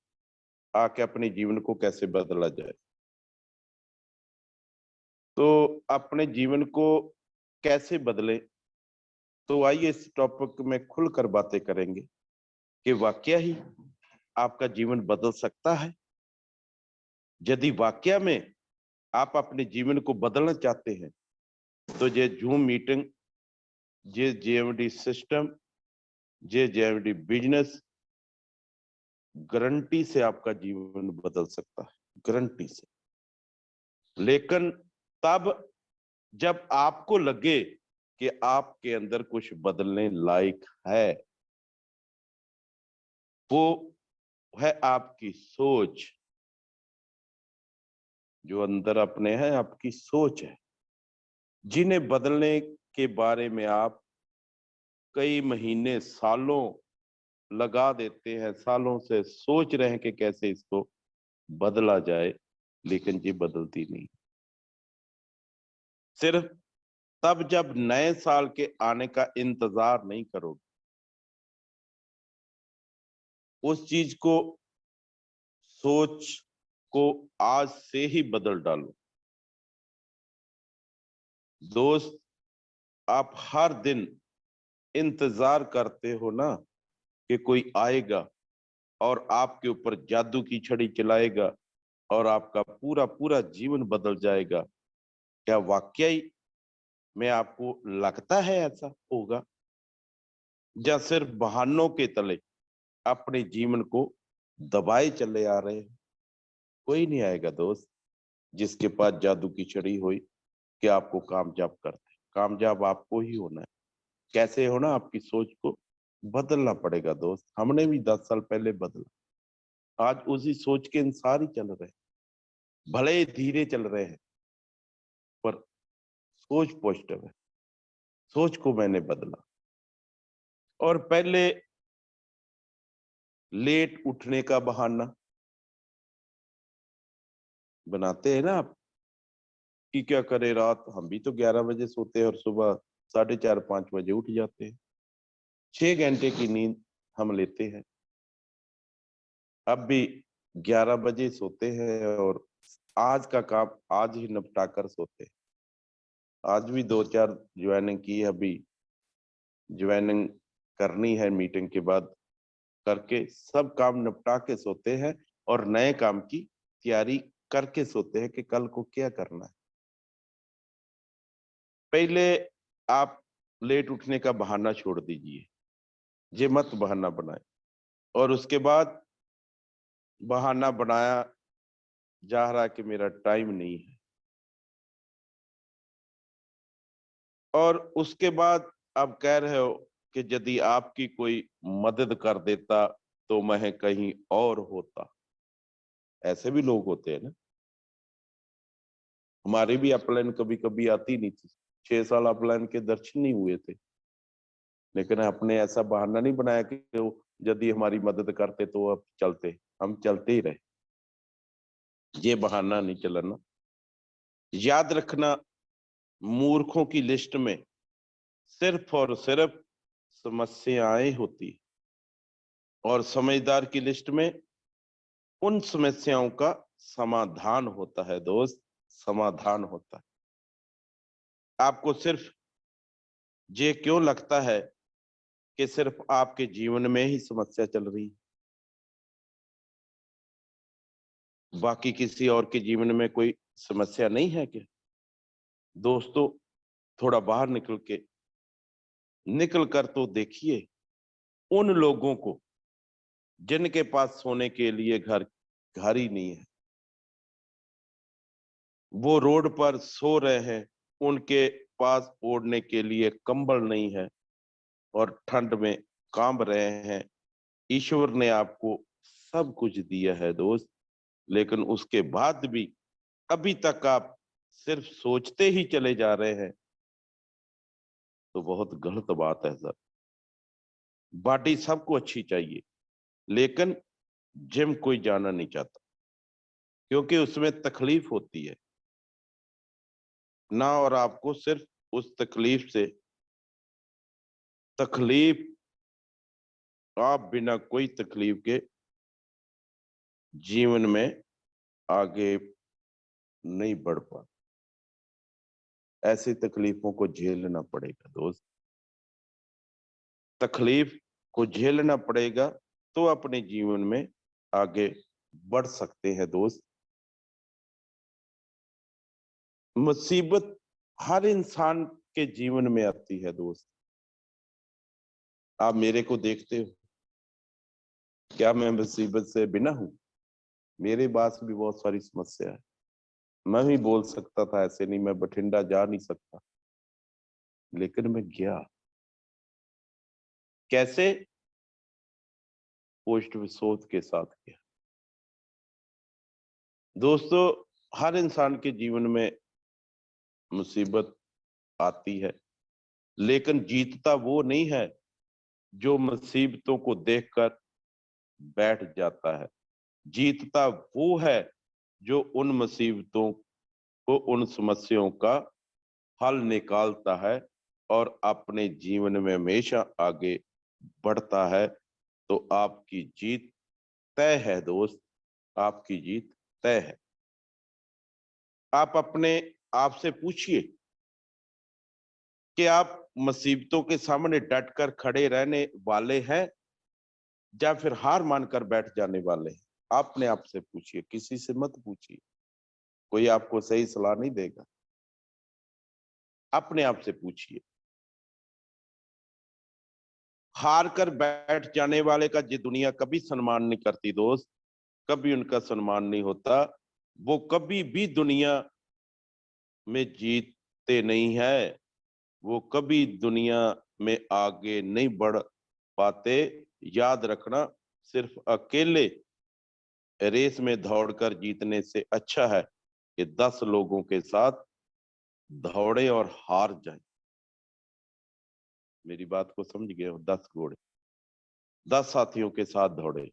आके अपने जीवन को कैसे बदला जाए। तो अपने जीवन को कैसे बदले, तो आइए इस टॉपिक में खुलकर बातें करेंगे कि वाकया ही आपका जीवन बदल सकता है। यदि वाकया में आप अपने जीवन को बदलना चाहते हैं तो ये जूम मीटिंग, ये जेएमडी सिस्टम, ये जेएमडी बिजनेस गारंटी से आपका जीवन बदल सकता है, गारंटी से। लेकिन तब जब आपको लगे कि आपके अंदर कुछ बदलने लायक है, वो है आपकी सोच। जो अंदर अपने है आपकी सोच है, जिन्हें बदलने के बारे में आप कई महीने सालों लगा देते हैं, सालों से सोच रहे हैं कि कैसे इसको बदला जाए, लेकिन ये बदलती नहीं। सिर्फ तब जब नए साल के आने का इंतजार नहीं करोगे, उस चीज को, सोच को आज से ही बदल डालो। दोस्त, आप हर दिन इंतजार करते हो ना कि कोई आएगा और आपके ऊपर जादू की छड़ी चलाएगा और आपका पूरा पूरा जीवन बदल जाएगा। क्या वाकई में आपको लगता है ऐसा होगा, या सिर्फ बहानों के तले अपने जीवन को दबाए चले आ रहे हैं? कोई नहीं आएगा दोस्त जिसके पास जादू की छड़ी हुई कि आपको कामयाब करते। कामयाब आपको ही होना है। कैसे होना? आपकी सोच को बदलना पड़ेगा दोस्त। हमने भी 10 साल पहले बदला, आज उसी सोच के अनुसार ही चल रहे हैं। भले ही धीरे चल रहे हैं पर सोच पॉजिटिव है। सोच को मैंने बदला। और पहले लेट उठने का बहाना बनाते हैं ना आप, कि क्या करे, रात हम भी तो 11 बजे सोते हैं और सुबह 4:30-5 बजे उठ जाते हैं। 6 घंटे की नींद हम लेते हैं। अब भी 11 बजे सोते हैं और आज का काम आज ही निपटा कर सोते हैं। आज भी 2-4 ज्वाइनिंग की, अभी ज्वाइनिंग करनी है मीटिंग के बाद, करके सब काम निपटा के सोते हैं और नए काम की तैयारी करके सोते हैं कि कल को क्या करना है। पहले आप लेट उठने का बहाना छोड़ दीजिए, ये मत बहाना बनाए। और उसके बाद बहाना बनाया जा रहा है कि मेरा टाइम नहीं है, और उसके बाद आप कह रहे हो कि यदि आपकी कोई मदद कर देता तो मैं कहीं और होता। ऐसे भी लोग होते हैं ना। हमारी भी अपलाइन कभी कभी आती नहीं थी, 6 साल अपलाइन के दर्शन नहीं हुए थे, लेकिन आपने ऐसा बहाना नहीं बनाया कि यदि हमारी मदद करते तो अब चलते, हम चलते ही रहे। ये बहाना नहीं चलाना। याद रखना, मूर्खों की लिस्ट में सिर्फ और सिर्फ समस्याएं होती, और समझदार की लिस्ट में उन समस्याओं का समाधान होता है दोस्त, समाधान होता है। आपको सिर्फ ये क्यों लगता है कि सिर्फ आपके जीवन में ही समस्या चल रही है, बाकी किसी और के जीवन में कोई समस्या नहीं है क्या? दोस्तों, थोड़ा बाहर निकल कर तो देखिए उन लोगों को जिनके पास सोने के लिए घर ही नहीं है, वो रोड पर सो रहे हैं, उनके पास ओढ़ने के लिए कंबल नहीं है और ठंड में कांप रहे हैं। ईश्वर ने आपको सब कुछ दिया है दोस्त, लेकिन उसके बाद भी अभी तक आप सिर्फ सोचते ही चले जा रहे हैं, तो बहुत गलत बात है सर। बॉडी सबको अच्छी चाहिए, लेकिन जिम कोई जाना नहीं चाहता, क्योंकि उसमें तकलीफ होती है ना, और आपको सिर्फ उस तकलीफ आप बिना कोई तकलीफ के जीवन में आगे नहीं बढ़ पा, ऐसी तकलीफों को झेलना पड़ेगा दोस्त। तकलीफ को झेलना पड़ेगा तो अपने जीवन में आगे बढ़ सकते हैं दोस्त। मुसीबत हर इंसान के जीवन में आती है दोस्त। आप मेरे को देखते हो, क्या मैं मुसीबत से बिना हूं? मेरे पास भी बहुत सारी समस्या है। मैं भी बोल सकता था, ऐसे नहीं मैं बठिंडा जा नहीं सकता, लेकिन मैं गया। कैसे? पोस्ट विशोध के साथ गया। दोस्तों, हर इंसान के जीवन में मुसीबत आती है, लेकिन जीतता वो नहीं है जो मुसीबतों को देखकर बैठ जाता है। जीतता वो है जो उन मुसीबतों को, उन समस्याओं का हल निकालता है और अपने जीवन में हमेशा आगे बढ़ता है। तो आपकी जीत तय है दोस्त, आपकी जीत तय है। आप अपने आप से पूछिए कि आप मुसीबतों के सामने डटकर खड़े रहने वाले हैं या फिर हार मानकर बैठ जाने वाले हैं। अपने आप से पूछिए, किसी से मत पूछिए, कोई आपको सही सलाह नहीं देगा। अपने आप से पूछिए। हार कर बैठ जाने वाले का ये दुनिया कभी सम्मान नहीं करती दोस्त, कभी उनका सम्मान नहीं होता। वो कभी भी दुनिया में जीतते नहीं है, वो कभी दुनिया में आगे नहीं बढ़ पाते। याद रखना, सिर्फ अकेले रेस में दौड़कर जीतने से अच्छा है कि 10 लोगों के साथ दौड़े और हार जाए। मेरी बात को समझ गए हो? 10 घोड़े 10 साथियों के साथ दौड़े,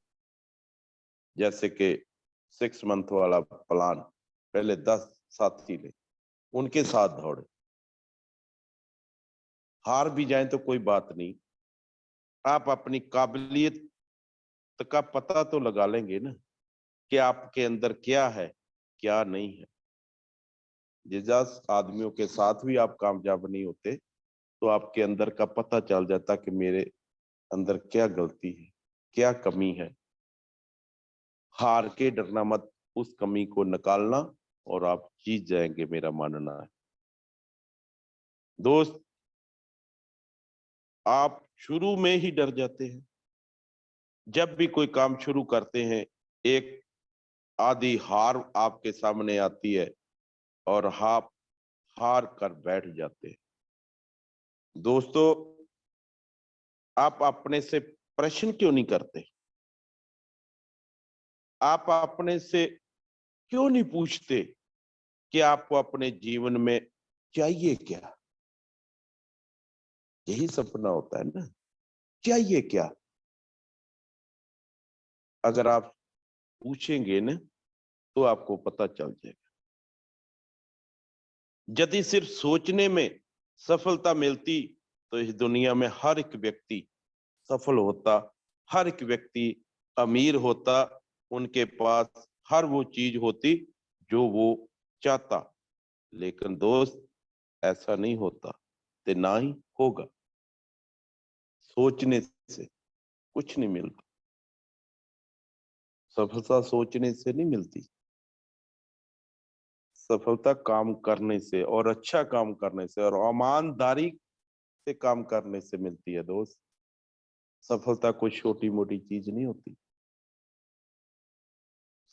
जैसे कि 6 मंथ वाला प्लान, पहले 10 साथी ले, उनके साथ दौड़े। हार भी जाए तो कोई बात नहीं, आप अपनी काबिलियत का पता तो लगा लेंगे ना कि आपके अंदर क्या है, क्या नहीं है। जिस आदमियों के साथ भी आप कामयाब नहीं होते, तो आपके अंदर का पता चल जाता कि मेरे अंदर क्या गलती है, क्या कमी है। हार के डरना मत, उस कमी को निकालना और आप जीत जाएंगे, मेरा मानना है। दोस्त, आप शुरू में ही डर जाते हैं। जब भी कोई काम शुरू करते हैं, एक आधी हार आपके सामने आती है और आप हार कर बैठ जाते हैं। दोस्तों, आप अपने से प्रश्न क्यों नहीं करते? आप अपने से क्यों नहीं पूछते कि आपको अपने जीवन में चाहिए क्या? यही सपना होता है ना, चाहिए क्या? अगर आप पूछेंगे ना तो आपको पता चल जाएगा। यदि सिर्फ सोचने में सफलता मिलती तो इस दुनिया में हर एक व्यक्ति सफल होता, हर एक व्यक्ति अमीर होता, उनके पास हर वो चीज होती जो वो चाहता। लेकिन दोस्त, ऐसा नहीं होता, ते ना ही होगा। सोचने से कुछ नहीं मिलता, सफलता सोचने से नहीं मिलती। सफलता काम करने से और अच्छा काम करने से और ईमानदारी से काम करने से मिलती है दोस्त। सफलता कोई छोटी मोटी चीज नहीं होती।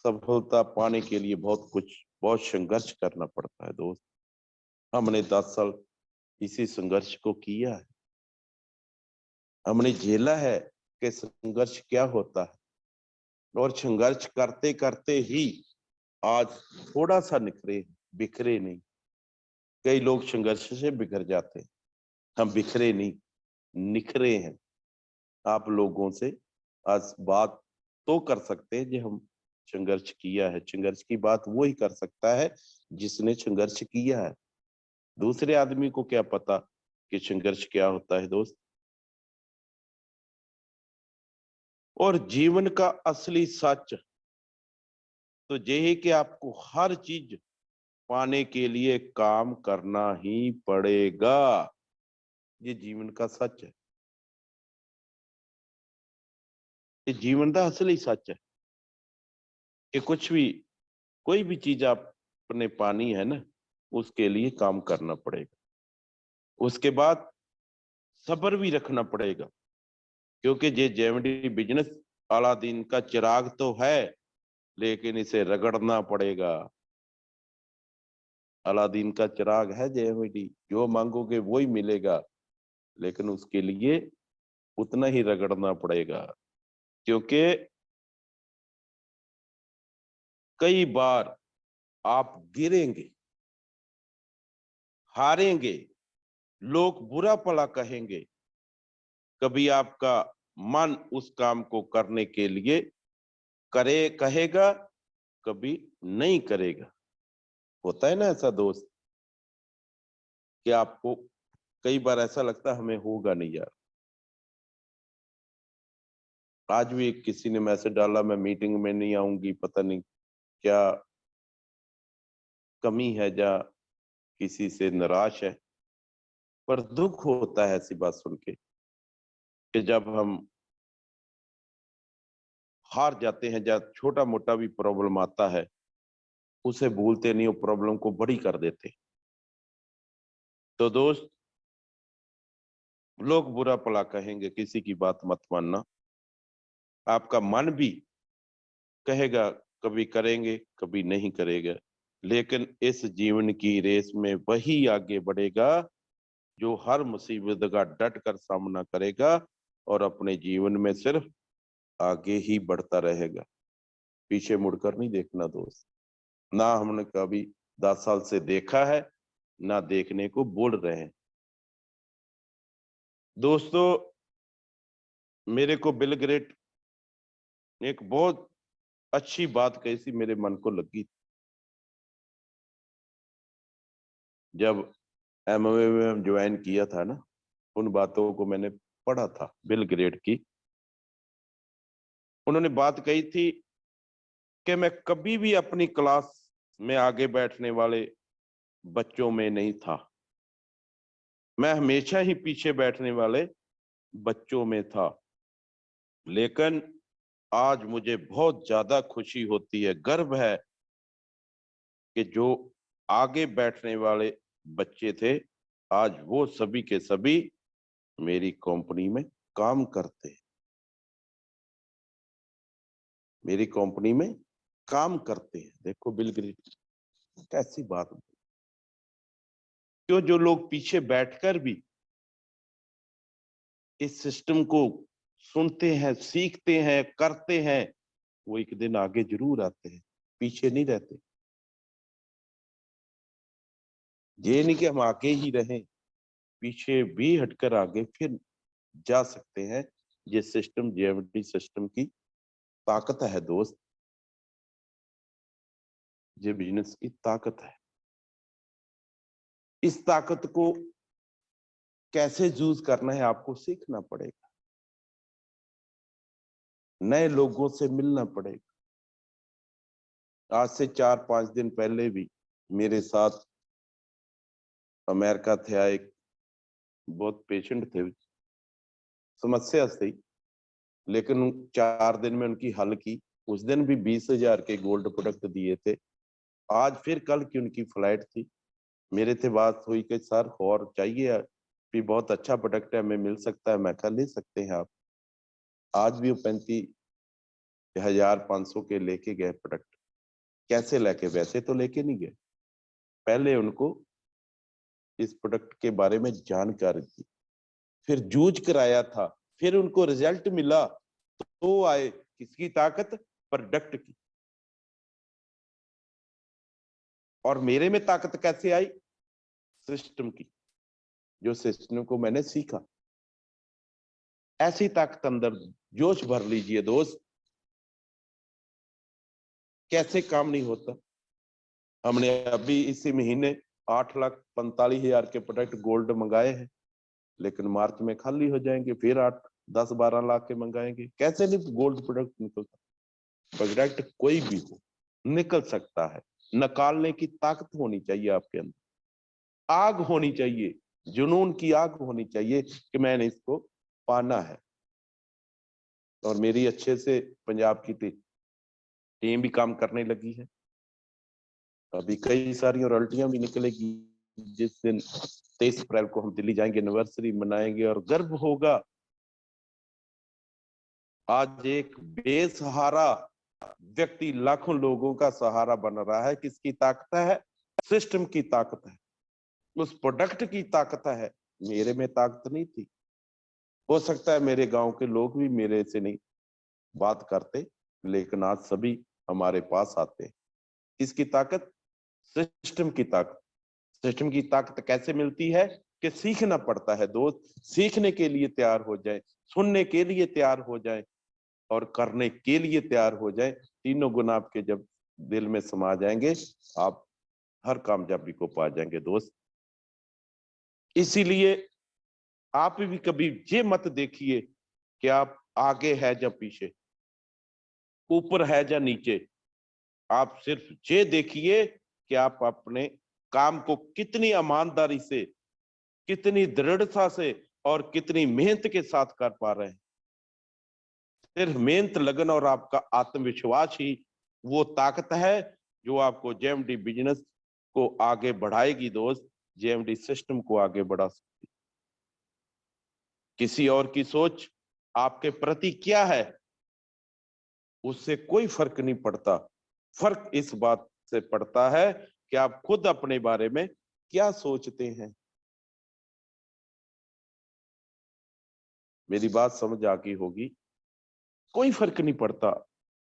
सफलता पाने के लिए बहुत संघर्ष करना पड़ता है दोस्त। हमने 10 साल इसी संघर्ष को किया है। हमने झेला है कि संघर्ष क्या होता है, और संघर्ष करते करते ही आज थोड़ा सा निखरे, बिखरे नहीं। कई लोग संघर्ष से बिखर जाते हैं, हम बिखरे नहीं, निखरे हैं। आप लोगों से आज बात तो कर सकते हैं जो हम संघर्ष किया है। संघर्ष की बात वो ही कर सकता है जिसने संघर्ष किया है। दूसरे आदमी को क्या पता कि संघर्ष क्या होता है दोस्त। और जीवन का असली सच तो ये है कि आपको हर चीज पाने के लिए काम करना ही पड़ेगा। ये जीवन का सच है, ये जीवन का असली सच है कि कोई भी चीज आपने पानी है ना, उसके लिए काम करना पड़ेगा। उसके बाद सब्र भी रखना पड़ेगा, क्योंकि ये जेएमडी बिजनेस अलादीन का चिराग तो है, लेकिन इसे रगड़ना पड़ेगा। अलादीन का चिराग है जेएमडी, जो मांगोगे वो ही मिलेगा, लेकिन उसके लिए उतना ही रगड़ना पड़ेगा। क्योंकि कई बार आप गिरेंगे, हारेंगे, लोग बुरा भला कहेंगे, कभी आपका मन उस काम को करने के लिए कहेगा, कभी नहीं करेगा। होता है ना ऐसा दोस्त कि आपको कई बार ऐसा लगता है हमें होगा नहीं यार। आज भी किसी ने मैसेज डाला मैं मीटिंग में नहीं आऊंगी, पता नहीं क्या कमी है या किसी से निराश है। पर दुख होता है ऐसी बात सुन के कि जब हम हार जाते हैं या छोटा मोटा भी प्रॉब्लम आता है, उसे भूलते नहीं, वो प्रॉब्लम को बड़ी कर देते। तो दोस्त, लोग बुरा भला कहेंगे, किसी की बात मत मानना। आपका मन भी कहेगा, कभी करेंगे कभी नहीं करेगा, लेकिन इस जीवन की रेस में वही आगे बढ़ेगा जो हर मुसीबत का डट कर सामना करेगा और अपने जीवन में सिर्फ आगे ही बढ़ता रहेगा। पीछे मुड़कर नहीं देखना दोस्त। ना हमने कभी 10 साल से देखा है, ना देखने को बोल रहे हैं। दोस्तों, मेरे को बिल गेट्स ने एक बहुत अच्छी बात कही थी, मेरे मन को लगी। जब एमवे में ज्वाइन किया था ना, उन बातों को मैंने पढ़ा था बिल गेट्स की। उन्होंने बात कही थी कि मैं कभी भी अपनी क्लास में आगे बैठने वाले बच्चों में नहीं था, मैं हमेशा ही पीछे बैठने वाले बच्चों में था। लेकिन आज मुझे बहुत ज्यादा खुशी होती है, गर्व है कि जो आगे बैठने वाले बच्चे थे, आज वो सभी के सभी मेरी कंपनी में काम करते हैं, मेरी कंपनी में काम करते हैं। देखो बिल गेट्स कैसी बात। क्यों जो लोग पीछे बैठकर भी इस सिस्टम को सुनते हैं, सीखते हैं, करते हैं, वो एक दिन आगे जरूर आते हैं, पीछे नहीं रहते। ये नहीं कि हम आगे ही रहें, पीछे भी हटकर आगे फिर जा सकते हैं। ये सिस्टम जेएमडी सिस्टम की ताकत है दोस्त, ये बिजनेस की ताकत है। इस ताकत को कैसे यूज करना है आपको सीखना पड़ेगा, नए लोगों से मिलना पड़ेगा। आज से 4-5 दिन पहले भी मेरे साथ अमेरिका थे आए एक बहुत पेशेंट थे, समस्या थी, लेकिन 4 दिन में उनकी हल की। उस दिन भी 20,000 के गोल्ड प्रोडक्ट दिए थे। आज फिर कल की उनकी फ्लाइट थी, मेरे से बात हुई कि सर और चाहिए भी, बहुत अच्छा प्रोडक्ट है, हमें मिल सकता है। मैं कहा ले सकते हैं आप। आज भी वो 35,500 के लेके गए प्रोडक्ट। कैसे लेके? वैसे तो लेके नहीं गए, पहले उनको इस प्रोडक्ट के बारे में जानकारी दी, फिर जूझ कराया था, फिर उनको रिजल्ट मिला तो आए। किसकी ताकत? प्रोडक्ट की। और मेरे में ताकत कैसे आई? सिस्टम की, जो सिस्टम को मैंने सीखा। ऐसी ताकत अंदर जोश भर लीजिए दोस्त। कैसे काम नहीं होता? हमने अभी इसी महीने 8,45,000 के प्रोडक्ट गोल्ड मंगाए हैं, लेकिन मार्च में खाली हो जाएंगे, फिर 8-10-12 लाख के मंगाएंगे। कैसे नहीं गोल्ड प्रोडक्ट निकलता? प्रोडक्ट कोई भी हो निकल सकता है। निकालने की ताकत होनी चाहिए आपके अंदर, आग होनी चाहिए, जुनून की आग होनी चाहिए कि मैंने इसको पाना है। और मेरी अच्छे से पंजाब की टीम भी काम करने लगी है। अभी कई सारी रॉयल्टियां भी निकलेगी। जिस दिन 23 अप्रैल को हम दिल्ली जाएंगे, एनिवर्सरी मनाएंगे और गर्व होगा। आज एक बेसहारा व्यक्ति लाखों लोगों का सहारा बन रहा है। किसकी ताकत है? सिस्टम की ताकत है, उस प्रोडक्ट की ताकत है। मेरे में ताकत नहीं थी। हो सकता है मेरे गांव के लोग भी मेरे से नहीं बात करते, लेकिन आज सभी हमारे पास आते हैं। किसकी ताकत? सिस्टम की ताकत। सिस्टम की ताकत कैसे मिलती है? कि सीखना पड़ता है दोस्त। सीखने के लिए तैयार हो जाए, सुनने के लिए तैयार हो जाए और करने के लिए तैयार हो जाए। तीनों गुण आपके जब दिल में समा जाएंगे, आप हर कामयाबी को पा जाएंगे दोस्त। इसीलिए आप भी कभी ये मत देखिए कि आप आगे है या पीछे, ऊपर है या नीचे। आप सिर्फ ये देखिए कि आप अपने काम को कितनी ईमानदारी से, कितनी दृढ़ता से और कितनी मेहनत के साथ कर पा रहे हैं। सिर्फ मेहनत, लगन और आपका आत्मविश्वास ही वो ताकत है जो आपको जेएमडी बिजनेस को आगे बढ़ाएगी दोस्त। जेएमडी सिस्टम को आगे बढ़ा सकती। किसी और की सोच आपके प्रति क्या है, उससे कोई फर्क नहीं पड़ता। फर्क इस बात से पड़ता है कि आप खुद अपने बारे में क्या सोचते हैं। मेरी बात समझ आ गई होगी। कोई फर्क नहीं पड़ता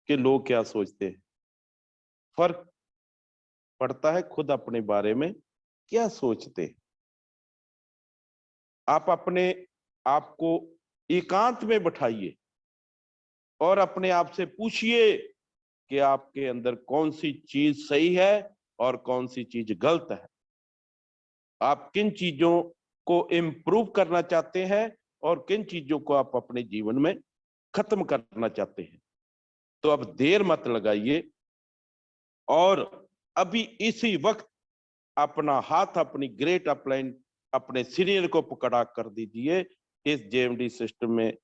कि लोग क्या सोचते हैं, फर्क पड़ता है खुद अपने बारे में क्या सोचते हैं। आप अपने आप को एकांत में बैठाइए और अपने आप से पूछिए कि आपके अंदर कौन सी चीज सही है और कौन सी चीज गलत है। आप किन चीजों को इम्प्रूव करना चाहते हैं और किन चीजों को आप अपने जीवन में खत्म करना चाहते हैं। तो अब देर मत लगाइए और अभी इसी वक्त अपना हाथ अपनी ग्रेट अपलाइन, अपने सीनियर को पकड़ा कर दीजिए। इस जेएमडी सिस्टम में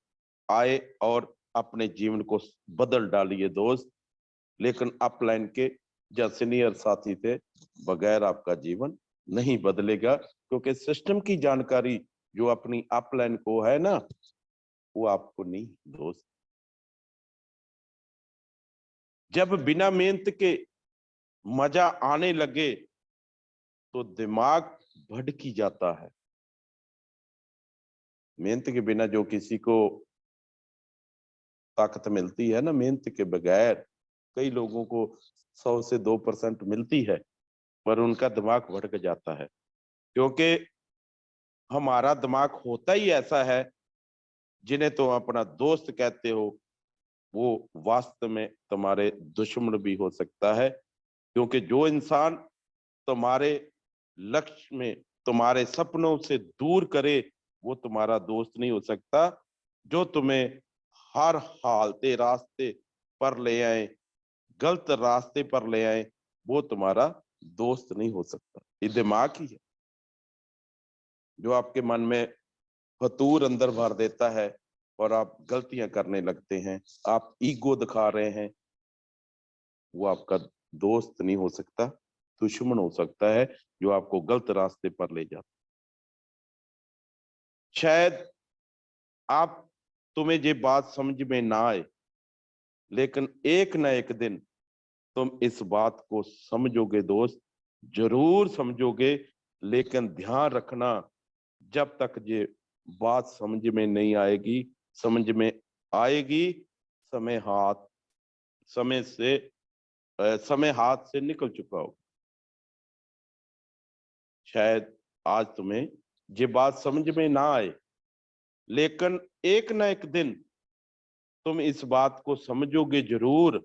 आए और अपने जीवन को बदल डालिए दोस्त। लेकिन अपलाइन के या सीनियर साथी थे बगैर आपका जीवन नहीं बदलेगा, क्योंकि सिस्टम की जानकारी जो अपनी अपलाइन को है ना, वो आपको नहीं दोस्त। जब बिना मेहनत के मजा आने लगे तो दिमाग भटकी जाता है। मेहनत के बिना जो किसी को ताकत मिलती है ना, मेहनत के बगैर कई लोगों को 100 से 2% मिलती है, पर उनका दिमाग भटक जाता है। क्योंकि हमारा दिमाग होता ही ऐसा है, जिन्हें तुम अपना दोस्त कहते हो वो वास्तव में तुम्हारे दुश्मन भी हो सकता है, क्योंकि जो इंसान तुम्हारे लक्ष्य में, तुम्हारे सपनों से दूर करे, वो तुम्हारा दोस्त नहीं हो सकता। जो तुम्हें हर हालते रास्ते पर ले आए, गलत रास्ते पर ले आए, वो तुम्हारा दोस्त नहीं हो सकता। ये दिमाग ही है जो आपके मन में फतूर अंदर भर देता है और आप गलतियां करने लगते हैं, आप ईगो दिखा रहे हैं। वो आपका दोस्त नहीं हो सकता, दुश्मन हो सकता है, जो आपको गलत रास्ते पर ले जाता। शायद आप तुम्हें ये बात समझ में ना आए, लेकिन एक ना एक दिन तुम इस बात को समझोगे दोस्त, जरूर समझोगे। लेकिन ध्यान रखना, जब तक ये बात समझ में नहीं आएगी, समझ में आएगी समय हाथ से निकल चुका हो। शायद आज तुम्हें ये बात समझ में ना आए, लेकिन एक ना एक दिन तुम इस बात को समझोगे जरूर।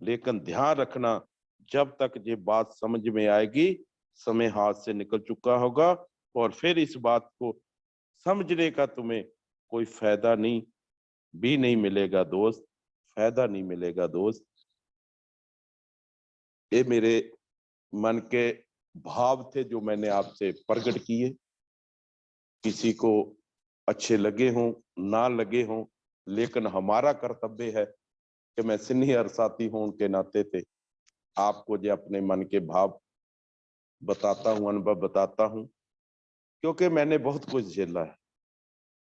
लेकिन ध्यान रखना, जब तक ये बात समझ में आएगी, समय हाथ से निकल चुका होगा, और फिर इस बात को समझने का तुम्हें कोई फायदा नहीं मिलेगा दोस्त, फायदा नहीं मिलेगा दोस्त। ये मेरे मन के भाव थे जो मैंने आपसे प्रकट किए। किसी को अच्छे लगे हों ना लगे हों, लेकिन हमारा कर्तव्य है कि मैं सीनियर साथी हूं उनके नाते थे आपको जो अपने मन के भाव बताता हूं, अनुभव बताता हूं, क्योंकि मैंने बहुत कुछ झेला है।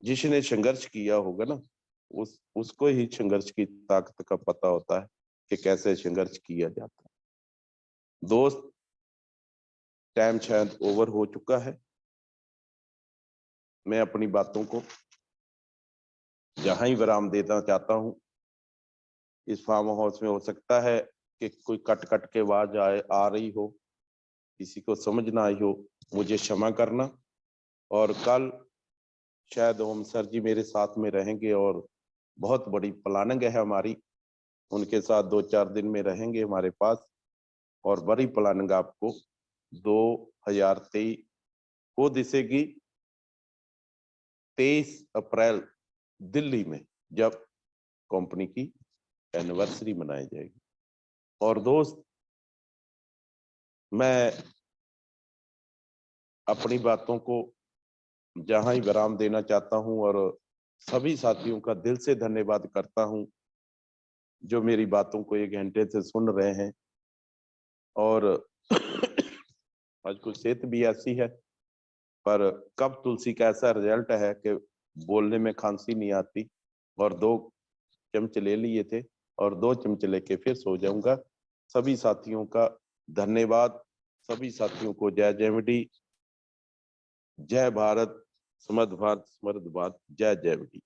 जिसने संघर्ष किया होगा ना, उसको ही संघर्ष की ताकत का पता होता है कि कैसे संघर्ष किया जाता है। दोस्त, टाइम शायद ओवर हो चुका है। मैं अपनी बातों को जहां ही विराम देना चाहता हूं। इस फार्म हाउस में हो सकता है कि कोई कट कट के आवाज आ रही हो, किसी को समझ ना आई हो, मुझे क्षमा करना। और कल शायद ओम सर जी मेरे साथ में रहेंगे और बहुत बड़ी प्लानिंग है हमारी, उनके साथ 2-4 दिन में रहेंगे हमारे पास, और बड़ी प्लानिंग आपको 2023 को दिखेगी। 23 अप्रैल दिल्ली में जब कंपनी की एनिवर्सरी मनाई जाएगी। और दोस्त, मैं अपनी बातों को जहां ही विराम देना चाहता हूं, और सभी साथियों का दिल से धन्यवाद करता हूं जो मेरी बातों को 1 घंटे से सुन रहे हैं। और आज कुछ सेहत भी ऐसी है, पर कब तुलसी का ऐसा रिजल्ट है कि बोलने में खांसी नहीं आती, और 2 चम्मच ले लिए थे और 2 चम्मच लेके फिर सो जाऊंगा। सभी साथियों का धन्यवाद। सभी साथियों को जय जयवडी, जय भारत, समर्थ भारत, समृद्ध भारत, जय जयवडी।